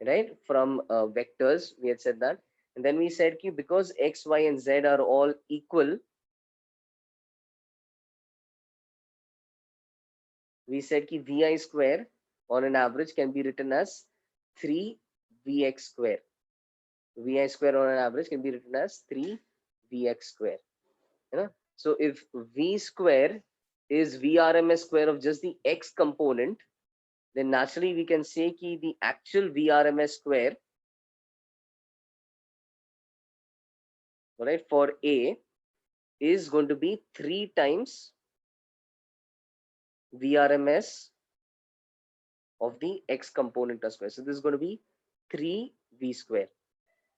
right? From vectors, we had said that. And then we said ki because x, y, and z are all equal, we said ki Vi square on an average can be written as 3 Vx square. Vi square on an average can be written as 3 Vx square. You know? So if V square is VRMS square of just the x component, then naturally we can say ki the actual VRMS square, right, for A is going to be 3 times VRMS of the x component square. So this is going to be 3 V square.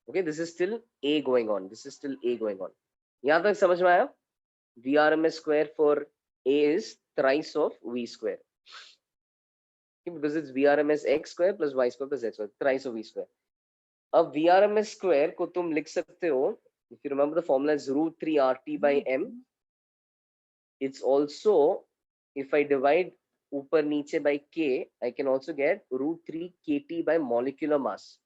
Okay, this is still A going on. This is still A going on. यहाँ तक समझ में आया? VRMS square for A is thrice of V square. Because it's VRMS x square plus y square plus z square, thrice of V square. अब VRMS square को तुम लिख सकते हो, if you remember the formula is root 3 RT by M. It's also, if I divide ऊपर नीचे by K, I can also get root 3 KT by molecular mass.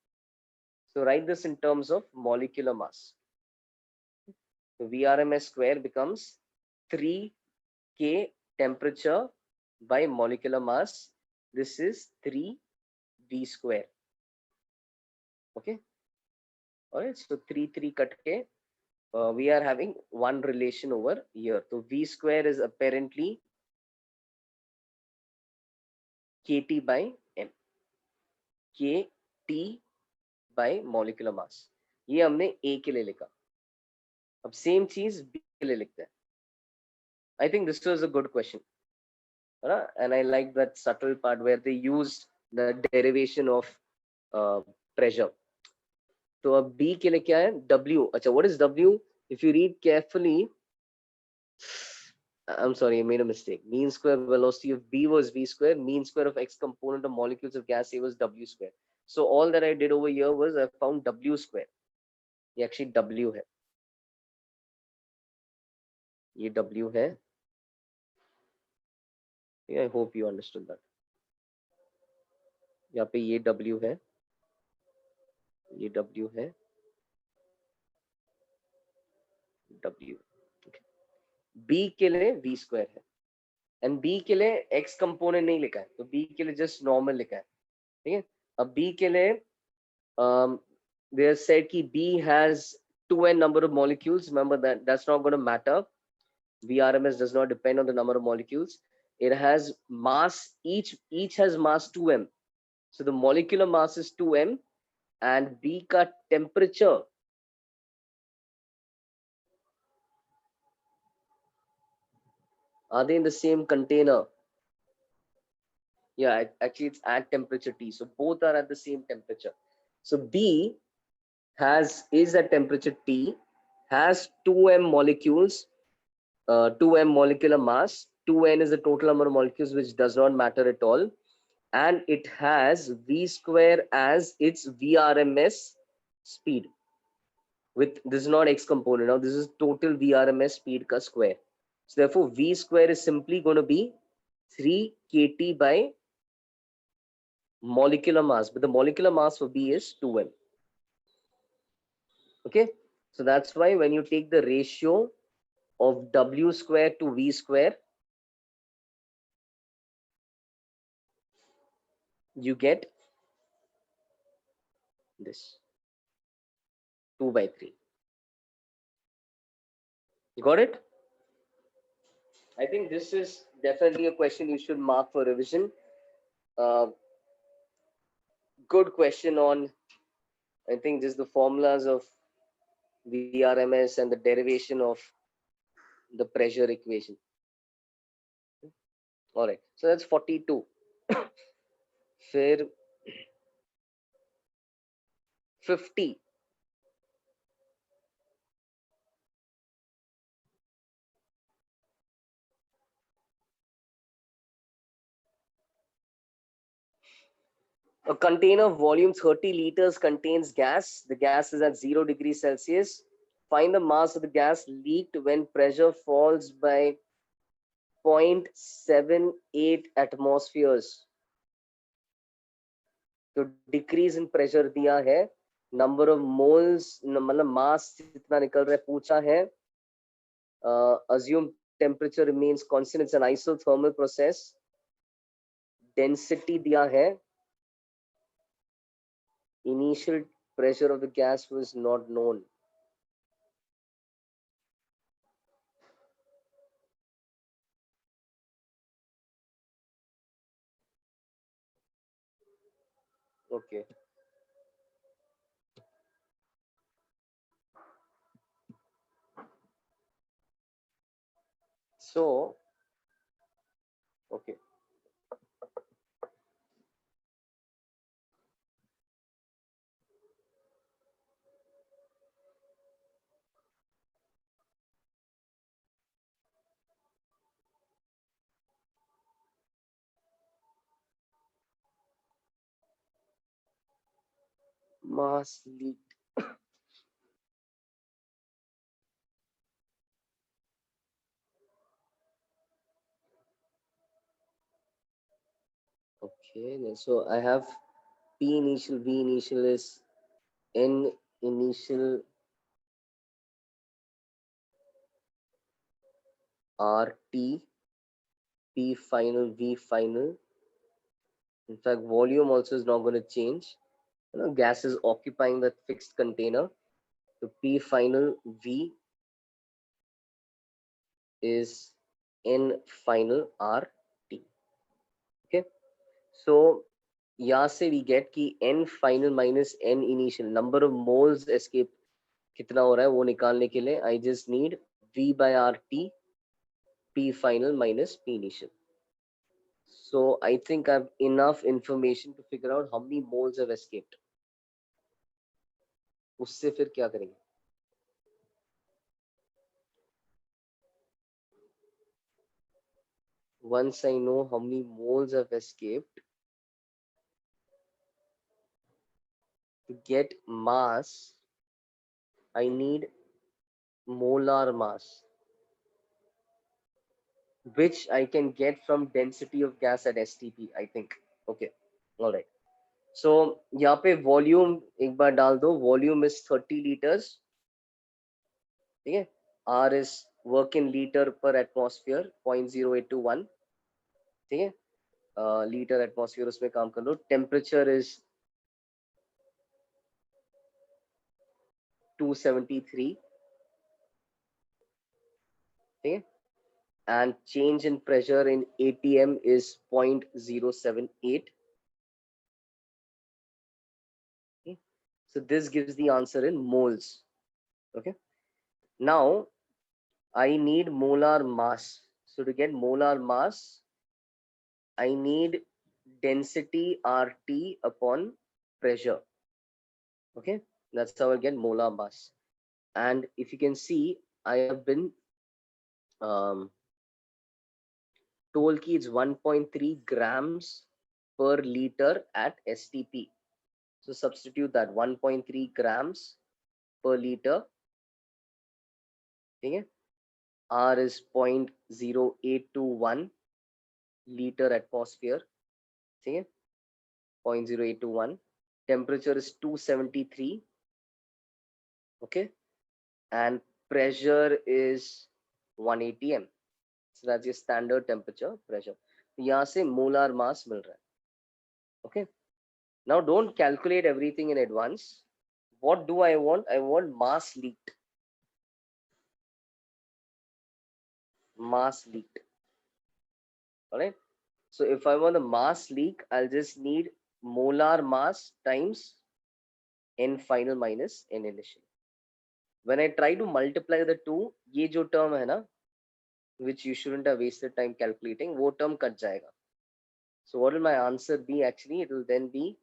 So write this in terms of molecular mass. So VRMS square becomes 3K temperature by molecular mass. This is 3 V square. Okay. All right. So 3 cut K. We are having one relation over here. So V square is apparently KT by M. KT by molecular mass. ये हमने A के लिए लिखा. अब same चीज B के लिए लिखते हैं. I think this was a good question. And I like that subtle part where they used the derivation of pressure. तो अब B के लिए क्या है? W. अच्छा, what is W? If you read carefully, I'm sorry, I made a mistake. Mean square velocity of B was V square. Mean square of X component of molecules of gas A was W square. So all that I did over here was I found W square. ये actually W है. ये W है. I hope you understood that. यहाँ पे ये W है. ये W है. W. Okay. B के लिए V square है. एंड बी के लिए एक्स कंपोनेंट नहीं लिखा है, तो बी के लिए जस्ट नॉर्मल लिखा है, ठीक है। अब बी के लिए they have said कि B has 2n number of molecules. Remember that that's not going to matter. VRMS does not depend on the number of molecules. It has mass, each has mass 2m. So the molecular mass is 2m, and B ka temperature are they in the same container? Yeah, actually it's at temperature T. So both are at the same temperature. So B is at temperature T, has 2m molecules, 2m molecular mass. 2n is the total number of molecules, which does not matter at all. And it has V square as its VRMS speed. With this is not X component now, this is total VRMS speed ka square. So therefore V square is simply going to be 3 kT by molecular mass, but the molecular mass for B is 2m. Okay, so that's why when you take the ratio of W square to V square, you get this 2/3. You got it? I think this is definitely a question you should mark for revision. Good question on, I think, just the formulas of VRMS and the derivation of the pressure equation. All right, so that's 42. Fair 50. A container volume 30 liters contains gas. The gas is at 0 degrees Celsius. Find the mass of the gas leaked when pressure falls by 0.78 atmospheres. तो decrease in pressure दिया है, number of moles मतलब मास जितना निकल रहा है पूछा है, assume temperature remains constant, it's an isothermal process, density दिया है, initial pressure of the gas was not known. Okay, so okay, mass leaked. Okay, so I have P initial, V initial is N initial, RT, P final, V final. In fact, volume also is not going to change. Gas is occupying that fixed container. So P final V is N final RT. Okay. So यहाँ से we get कि N final minus N initial, number of moles escape कितना हो रहा है वो निकालने के लिए I just need V by RT, P final minus P initial. So I think I have enough information to figure out how many moles have escaped. उससे फिर क्या करेंगे? Once I know how many moles have escaped, to get mass, I need molar mass, which I can get from density of gas at STP, I think. Okay, all right. So यहाँ पे volume एक बार डाल दो, volume is 30 liters, ठीक है? R is work in liter per atmosphere, 0.0821. ठीक है, litre atmosphere उसमें काम कर लो. Temperature is 273. ठीक है, and change in pressure in ATM is 0.078. Okay. So this gives the answer in moles. Okay. Now I need molar mass. So to get molar mass, I need density RT upon pressure. Okay. That's how I get molar mass. And if you can see, I have been told ki it's 1.3 grams per liter at STP. So substitute that 1.3 grams per liter. Okay. R is 0.0821 liter atmosphere. Okay. 0.0821. Temperature is 273. Okay. And pressure is 1 atm. So that's your standard temperature pressure. यहाँ से molar mass मिल रहा है. Okay. Now don't calculate everything in advance. What do I want? I want mass leaked. Mass leaked. All right. So if I want the mass leak, I'll just need molar mass times n final minus n initial. When I try to multiply the two, ये जो term है ना, which you shouldn't have wasted time calculating, वो term cut जाएगा. So what will my answer be? Actually, it will then be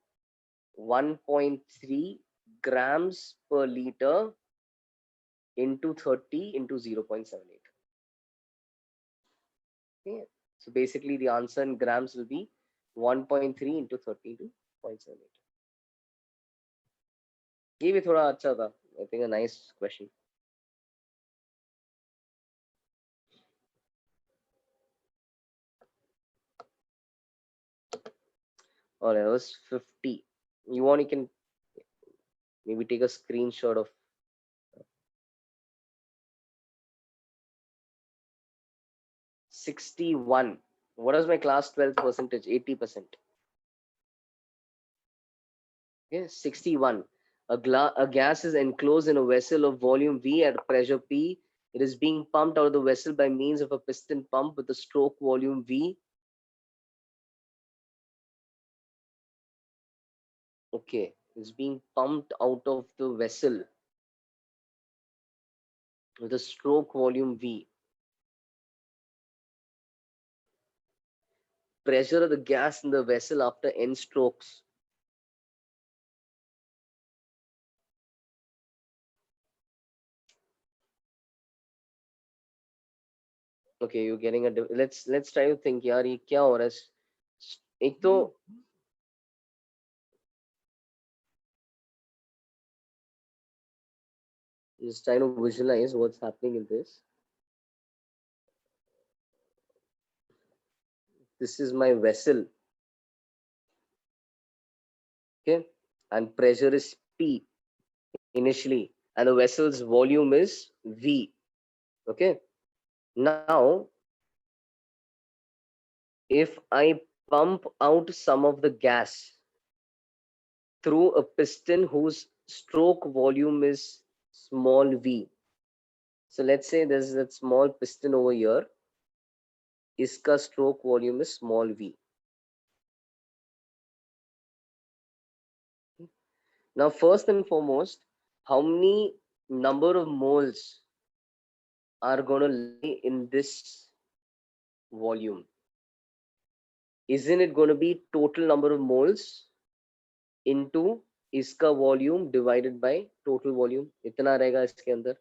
1.3 grams per liter into 30 into 0.78. Okay. So basically the answer in grams will be 1.3 into 30 into 0.78. ये भी थोड़ा अच्छा था. I think a nice question. All right, that was 50. You want, you can maybe take a screenshot of 61. What is my class 12 percentage? 80%. Okay, 61. A gas is enclosed in a vessel of volume V at pressure P. It is being pumped out of the vessel by means of a piston pump with a stroke volume V. Okay, it's being pumped out of the vessel with a stroke volume V. Pressure of the gas in the vessel after n strokes. Okay, you're getting a. Let's try to think. यार ये क्या हो रहा है? एक तो just trying to visualize what's happening in this. This is my vessel. Okay, and pressure is P initially, and the vessel's volume is V. Okay, now if I pump out some of the gas through a piston whose stroke volume is small v. So let's say there's that small piston over here. Iska stroke volume is small v. Now, first and foremost, how many number of moles are going to lie in this volume? Isn't it going to be total number of moles into iska volume divided by total volume? Itna rahega iske andar,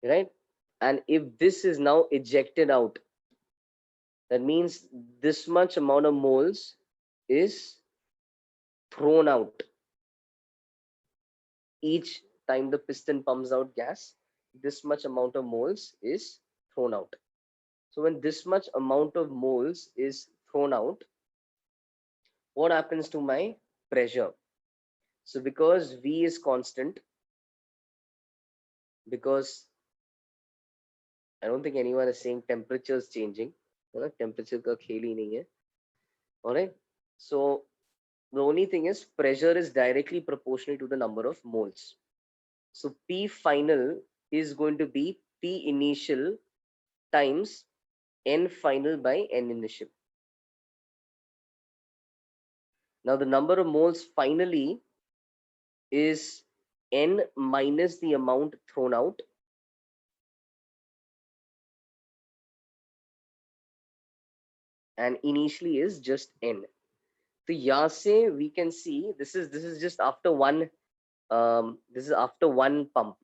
right? And if this is now ejected out, that means this much amount of moles is thrown out each time the piston pumps out gas. This much amount of moles is thrown out. So when this much amount of moles is thrown out, what happens to my pressure? So because V is constant, because I don't think anyone is saying temperature is changing. है ना, temperature का खेल ही नहीं है. Alright, so the only thing is pressure is directly proportional to the number of moles. So P final is going to be P initial times N final by N initial. Now the number of moles finally is N minus the amount thrown out, and initially is just N. So यहाँ से we can see this is just after one this is after one pump.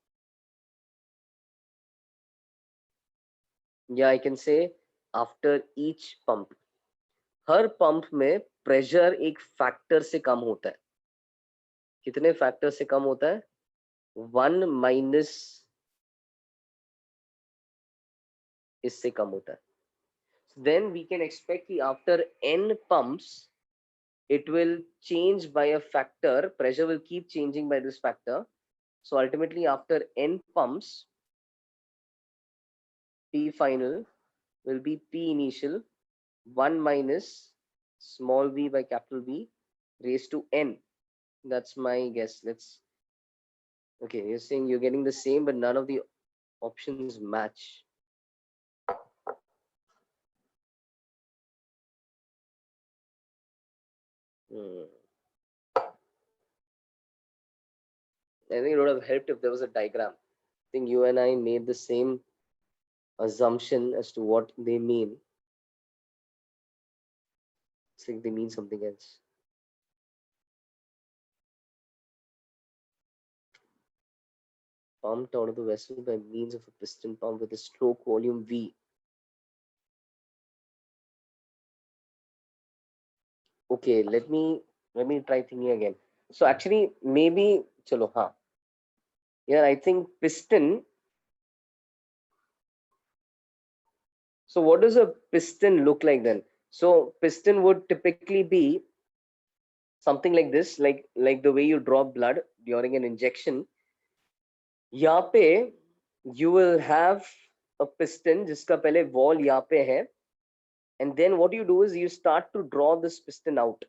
Yeah, I can say after each pump. Her pump में pressure एक factor से कम होता है. कितने factor से कम होता है? 1 माइनस इससे कम होता है. Then we can expect कि after n pumps it will change by a factor. Pressure will keep changing by this factor. So ultimately after n pumps, P final will be P initial 1 minus small v by capital V raised to n. That's my guess. Let's. Okay, you're saying you're getting the same, but none of the options match. I think it would have helped if there was a diagram. I think you and I made the same assumption as to what they mean. It's like they mean something else. Pumped out of the vessel by means of a piston pump with a stroke volume V. Okay, let me try thinking again. So actually, maybe chalo, हाँ. Yeah, I think piston. So what does a piston look like then? So piston would typically be something like this, like the way you draw blood during an injection. यहाँ पे you will have a piston जिसका पहले wall यहाँ पे है, and then what you do is you start to draw this piston out.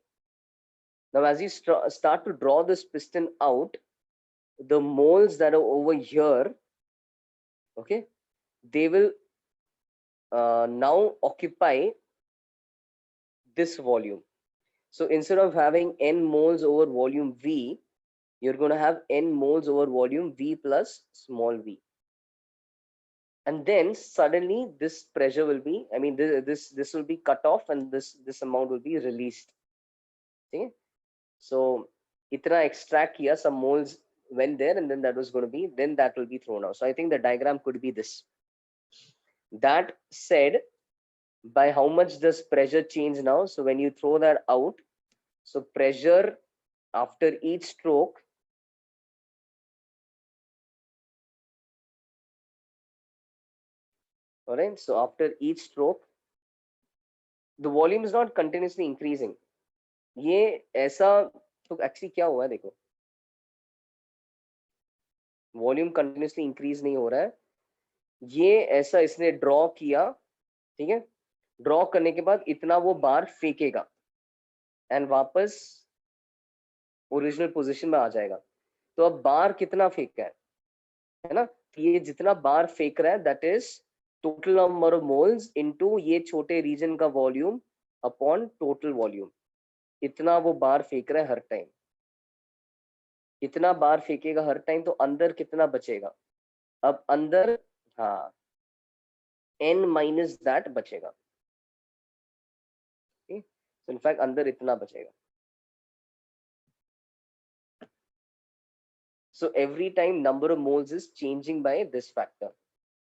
Now as you start to draw this piston out, the moles that are over here, okay, they will now occupy this volume. So instead of having n moles over volume V, you're going to have n moles over volume V plus small v. And then suddenly this pressure will be, I mean, this will be cut off, and this amount will be released. Okay, so itna extract kiya, some moles went there, and then that was going to be, then that will be thrown out. So I think the diagram could be this. That said, by how much does pressure change now? So when you throw that out, so pressure after each stroke, all right, so after each stroke, the volume is not continuously increasing. ये ऐसा तो actually क्या हुआ है, देखो, volume continuously increase नहीं हो रहा है. ये ऐसा इसने ड्रॉ किया, ठीक है, ड्रॉ करने के बाद इतना वो बार फेंकेगा एंड वापस ओरिजिनल पोजीशन में आ जाएगा. तो अब बार कितना फेंका है ना, ये जितना बार फेंक रहा है that is total number of moles into ये छोटे रीजन का वॉल्यूम अपॉन टोटल वॉल्यूम. इतना वो बार फेंक रहा है हर टाइम. इतना बार फेंकेगा हर टाइम, तो अंदर कितना बचेगा? अब अंदर, हाँ, n माइनस दैट बचेगा. तो इनफैक्ट अंदर इतना बचेगा. So every time number of moles is changing by this factor,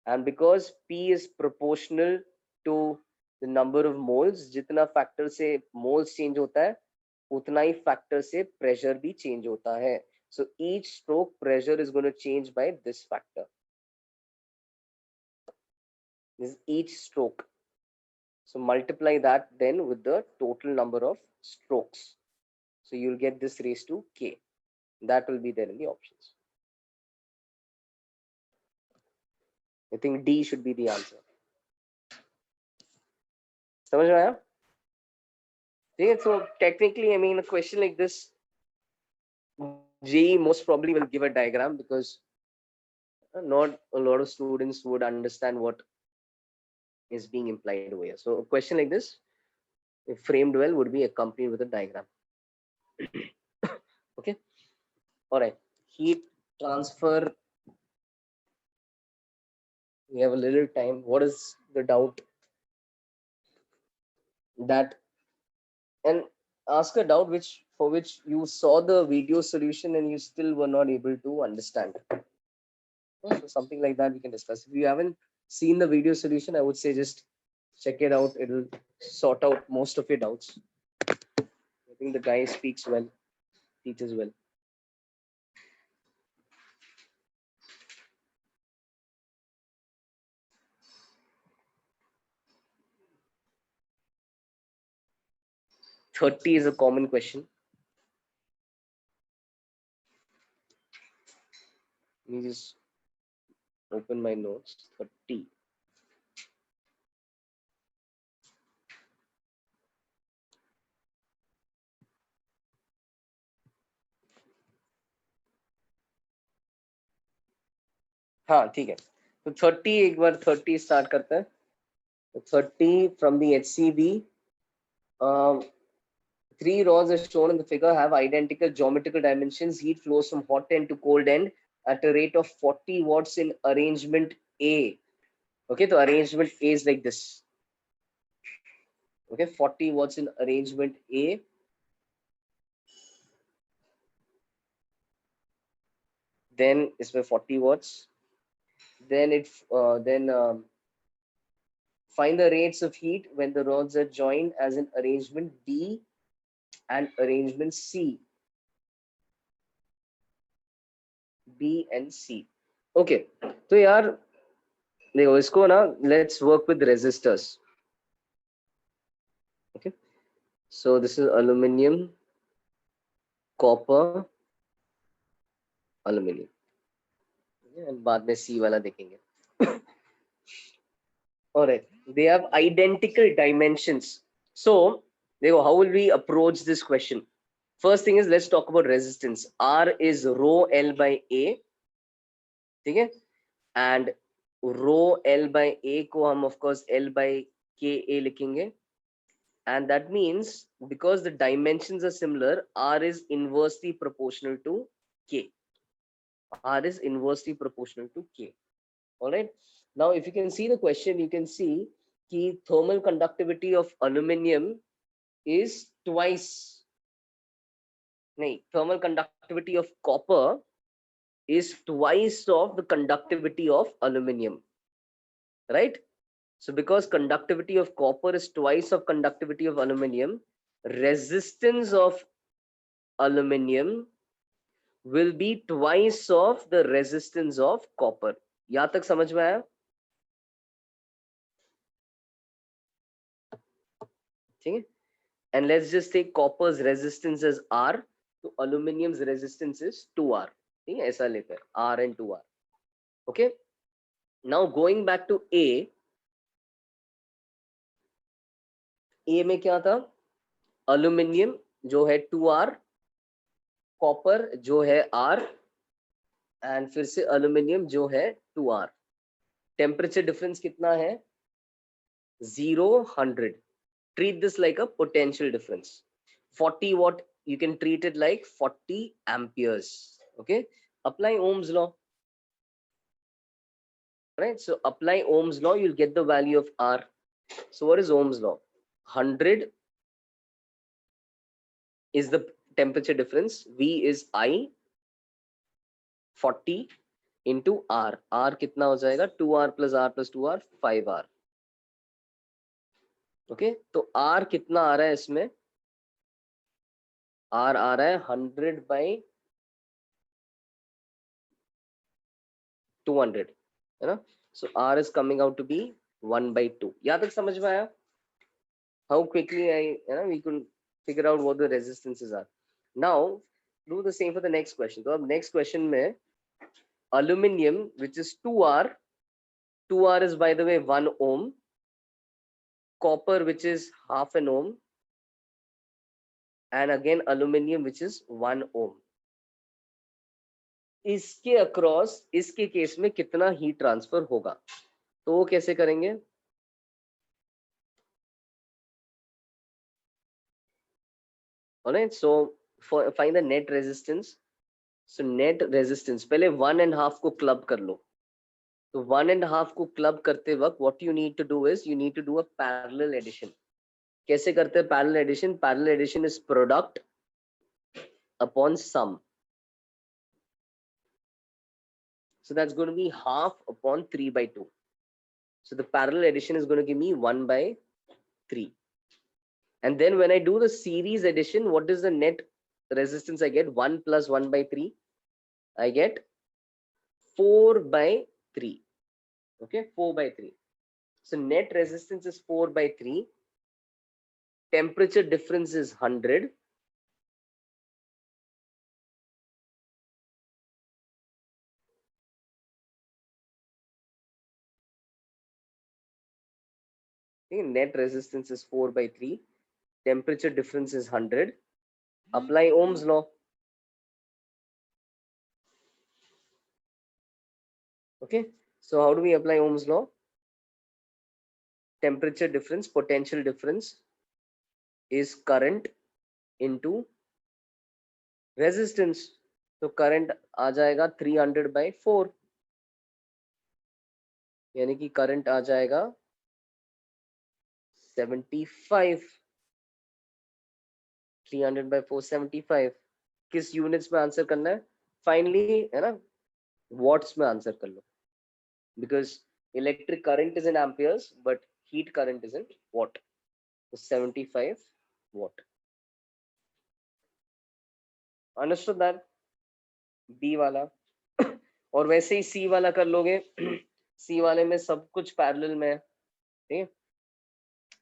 and because P is proportional to the number of moles, जितना factor से moles change होता है, उतना ही factor से pressure भी change होता है. So each stroke pressure is going to change by this factor. This is each stroke. So multiply that then with the total number of strokes. So you'll get this raised to K. That will be there in the options. I think D should be the answer. समझ में आया? ठीक है, so technically, I mean, a question like this, JEE most probably will give a diagram because not a lot of students would understand what is being implied over here. So a question like this, if framed well, would be accompanied with a diagram. Okay. All right. Heat transfer. We have a little time. What is the doubt? That, and ask a doubt which for which you saw the video solution and you still were not able to understand. So something like that we can discuss. If you haven't seen the video solution, I would say just check it out. It'll sort out most of your doubts. I think the guy speaks well, teaches well. $30 is a common question. Let me just open my notes. 30. हाँ ठीक है, तो 30 एक बार 30 start करते हैं. 30 from the HCB. Three rods as shown in the figure have identical geometrical dimensions. Heat flows from hot end to cold end at a rate of 40 watts in arrangement A. Okay, so arrangement A is like this. Okay, 40 watts in arrangement A. Then it's by 40 watts. Then find the rates of heat when the rods are joined as in arrangement B and arrangement C. B and C. Okay, तो यार देखो इसको ना, let's work with resistors. Okay, so this is aluminum, copper, aluminum. And बाद में C वाला देखेंगे. Alright, they have identical dimensions. So, how will we approach this question? First thing is, let's talk about resistance. R is rho L by A. Okay? And rho L by A को हम of course L by KA लिखेंगे. And that means because the dimensions are similar, R is inversely proportional to K. R is inversely proportional to K. All right. Now, if you can see the question, you can see the thermal conductivity of aluminum is twice. Thermal conductivity of copper is twice of the conductivity of aluminum. Right? So because conductivity of copper is twice of conductivity of aluminum, resistance of aluminum will be twice of the resistance of copper. यहाँ तक समझ में आया? ठीक है? And let's just take copper's resistance as R, so aluminum's resistance is 2R. ठीक है? ऐसा लेते हैं, R and 2R. Okay? Now going back to A. A में क्या था? Aluminium जो है 2R, copper जो है R, and फिर से aluminium जो है 2R. Temperature difference कितना है? 0, 100. Treat this like a potential difference. 40 watt, you can treat it like 40 amperes. Okay, apply Ohm's law. Right, so apply Ohm's law, you'll get the value of R. So what is Ohm's law? 100 is the temperature difference. V is I. 40 into R. R कितना हो जाएगा? 2R plus R plus 2R, 5R. Okay, तो R कितना आ रहा है इसमें? R आ रहा है 100 by 200, है ना? So R is coming out to be 1 by 2. यहाँ तक समझ में आया? How quickly we could figure out what the resistances are. Now do the same for the next question. So next question में aluminium, which is 2R. 2R is by the way 1 ohm. copper which is half an ohm, and again aluminium which is 1 ohm. इसके across इसके case में कितना heat transfer होगा, तो वो कैसे करेंगे? Alright, so find the net resistance. So net resistance, पहले 1.5 को क्लब कर लो. तो 1.5 को क्लब करते वक्त what you need to do is you need to do a parallel addition. कैसे करते हैं parallel addition? Parallel addition is product upon sum. So that's going to be half upon 3/2. So the parallel addition is going to give me 1/3. And then when I do the series addition, what is the net resistance I get? 1 plus 1/3. I get 4/3. Okay, 4/3. So net resistance is 4/3. Temperature difference is 100. Okay, net resistance is 4/3. Temperature difference is 100. Apply Ohm's law. Okay, so how do we apply Ohm's law? Temperature difference, potential difference is current into resistance. तो current आ जाएगा 300/4, यानी कि current आ जाएगा 75. 300/4 75. किस units में answer करना है? Finally है ना, वॉट्स में आंसर कर लो, because electric current is in amperes but heat current is in watt. तो 75 वॉट. Understood that? बी वाला. और वैसे ही सी वाला कर लोगे. सी वाले में सब कुछ पैरेलल में है. ठीक है,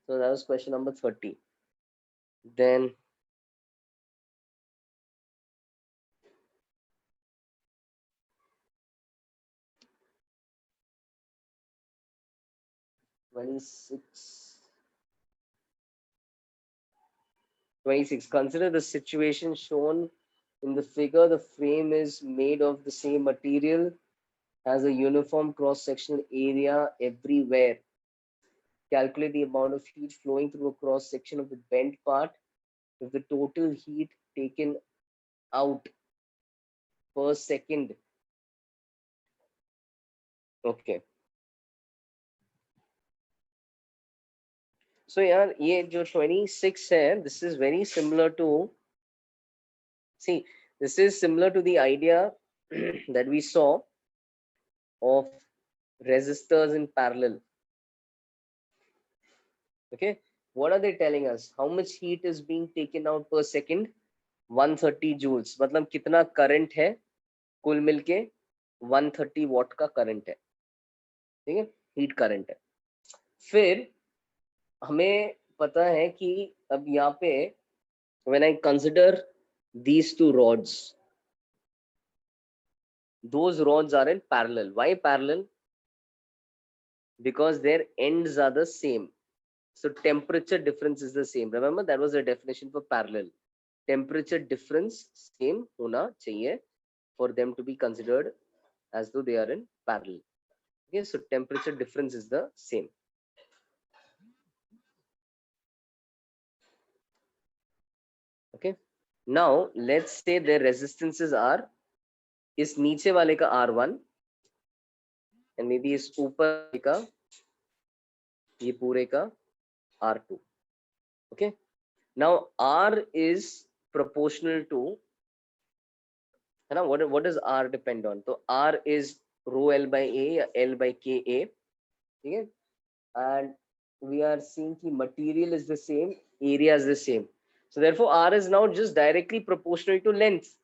so that was question number 30. Then Twenty-six. Consider the situation shown in the figure. The frame is made of the same material, has a uniform cross-sectional area everywhere. Calculate the amount of heat flowing through a cross-section of the bent part if the total heat taken out per second. Okay. So यार ये जो 26 है, this is very similar to, see, this is similar to the idea that we saw of resistors in parallel. Okay, what are they telling us? How much heat is being taken out per second? 130 joules. मतलब कितना current है? कुल मिलके 130 what का current है. ठीक है, heat current है. फिर हमें पता है कि अब यहाँ पे when I consider these two rods, those rods are in parallel. Why parallel? Because their ends are the same. So temperature difference is the same. Remember, that was the definition for parallel. Temperature difference same होना चाहिए for them to be considered as though they are in parallel. Okay, so temperature difference is the same. Okay, now let's say their resistances are इस नीचे वाले का R1 and maybe इस ऊपर का ये पूरे का R2. Okay, now R is proportional to, है ना, what does R depend on? तो R is rho L by A या L by KA. ठीक है, and we are seeing कि material is the same, area is the same. So therefore R is now just directly proportional to length.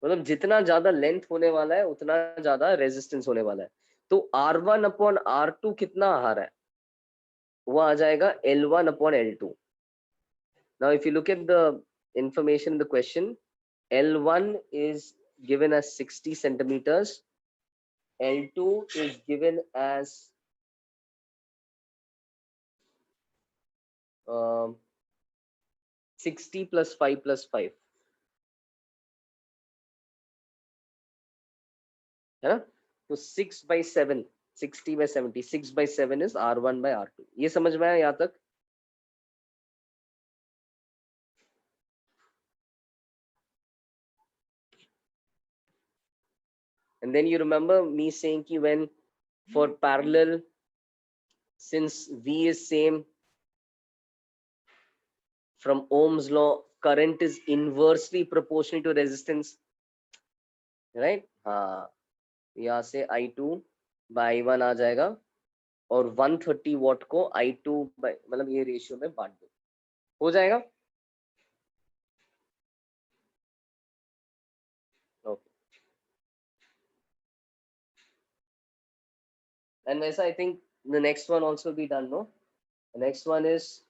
मतलब जितना ज्यादा length होने वाला है उतना ज्यादा रेजिस्टेंस होने वाला है. तो R1/R2 कितना आ रहा है? वो आ जाएगा L1/L2. Now if you look at the information in the question, L1 is given as 60 centimeters, L2 is given as 60 plus 5 plus 5 है ना, तो 6 by 7, 60 by 70, 6 by 7 is R1 by R2. ये समझ में आया यहाँ तक? And then you remember me saying कि when for parallel, since V is same, from Ohm's law, current is inversely proportional to resistance, right? हाँ, यहाँ से I2 by I1 आ जाएगा और 130 वॉट को I2 by मतलब ये रेशियो में बांट दो, हो जाएगा. Okay. And वैसा I think the next one also be done, no? The next one is,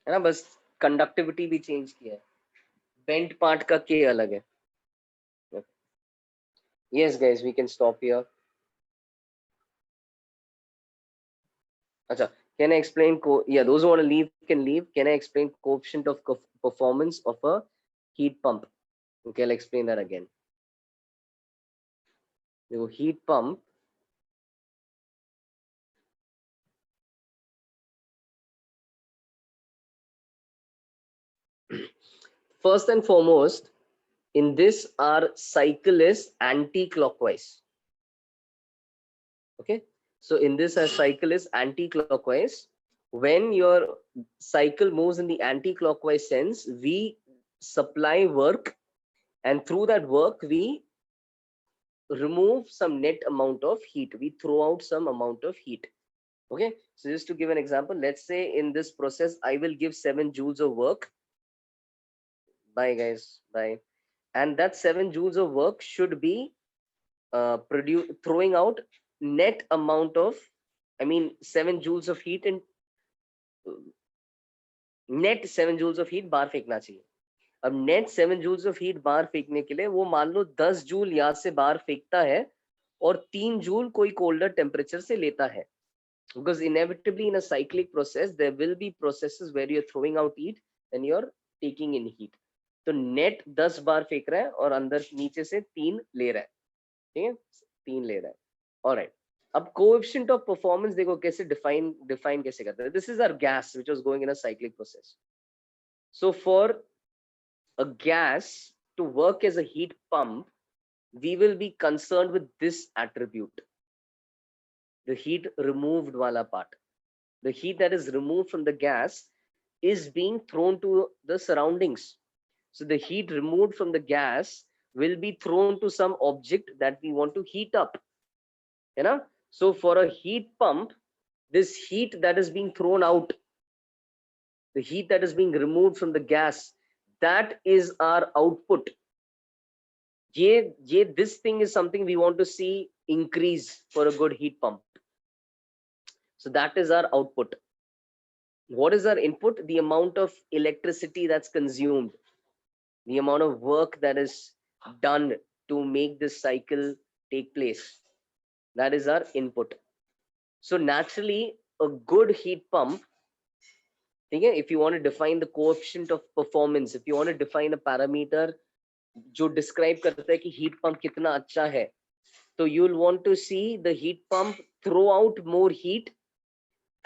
है ना, बस कंडक्टिविटी भी चेंज किया है, बेंट पार्ट का के अलग है. Yes guys, we can stop here. Acha, can I explain yeah, those who want to leave can leave. Can I explain coefficient of performance of a heat pump? Okay, I'll explain that again. The heat pump, first and foremost, in this our cycle is anti-clockwise. Okay, so in this our cycle is anti-clockwise. When your cycle moves in the anti-clockwise sense, we supply work, and through that work we remove some net amount of heat, we throw out some amount of heat. Okay, so just to give an example, let's say in this process I will give 7 joules of work. Bye guys, bye. And that 7 joules of work should be throwing out net amount of, I mean 7 joules of heat, and net 7 joules of heat बाहर फेंकना चाहिए. अब net 7 joules of heat बाहर फेंकने के लिए वो मान लो 10 जूल यहाँ से बाहर फेंकता है और 3 जूल कोई कोल्डर टेम्परेचर से लेता है. Because inevitably in a cyclic process there will be processes where you're throwing out heat and you're taking in heat. तो नेट 10 बार फेंक रहा है और अंदर नीचे से 3 ले रहा है. ठीक है, 3 ले रहा है. ऑलराइट, अब कोएफिशिएंट ऑफ परफॉर्मेंस देखो कैसे डिफाइन कैसे करते हैं. This is our gas which was going in a cyclic process. So for a gas to work as a heat pump, we will be concerned with this attribute, the heat removed wala part. The heat that is removed from the gas is being thrown to the surroundings. So the heat removed from the gas will be thrown to some object that we want to heat up, you know. So for a heat pump, this heat that is being thrown out, the heat that is being removed from the gas, that is our output. This thing is something we want to see increase for a good heat pump. So that is our output. What is our input? The amount of electricity that's consumed, the amount of work that is done to make this cycle take place. That is our input. So naturally, a good heat pump, if you want to define the coefficient of performance, if you want to define a parameter जो describe करता है कि heat pump कितना अच्छा है, so you'll want to see the heat pump throw out more heat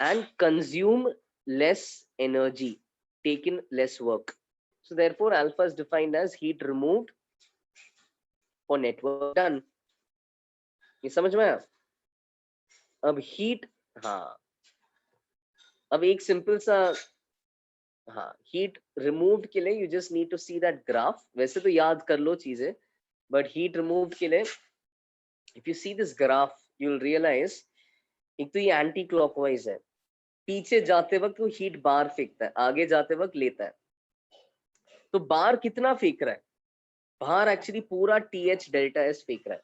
and consume less energy, take in less work. So therefore alpha is defined as heat removed for network done. ये समझ में आया? अब heat, हाँ, अब एक simple सा, हाँ, heat removed के लिए you just need to see that graph. वैसे तो याद कर लो चीजें, but heat removed के लिए if you see this graph you'll realize एक तो ये एंटी क्लॉकवाइज है, पीछे जाते वक्त वो हीट बाहर फेंकता है, आगे जाते वक्त लेता है. तो बाहर कितना फेंक रहा है? बाहर एक्चुअली पूरा TH डेल्टा S फेंक रहा है.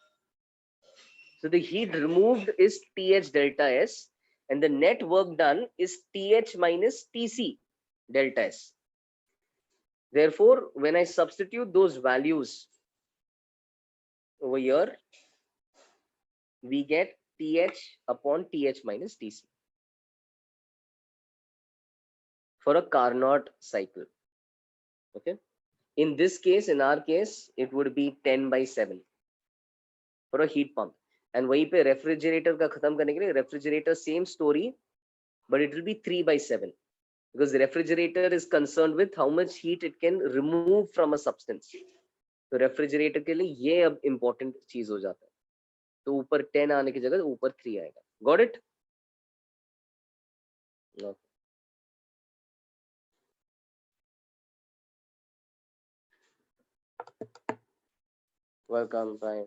So the heat removed is TH delta S and the net work done is TH minus TC delta S. Therefore, when I substitute those values over here, we get TH upon TH minus TC for a Carnot cycle. Okay. In this case, in our case, it would be 10/7 for a heat pump. And वहीं पे refrigerator का खत्म करने के लिए refrigerator same story, but it will be 3/7 because the refrigerator is concerned with how much heat it can remove from a substance. तो refrigerator के लिए ये अब important चीज हो जाता है. तो ऊपर 10 आने की जगह ऊपर 3 आएगा. Got it? No. Welcome. Bye.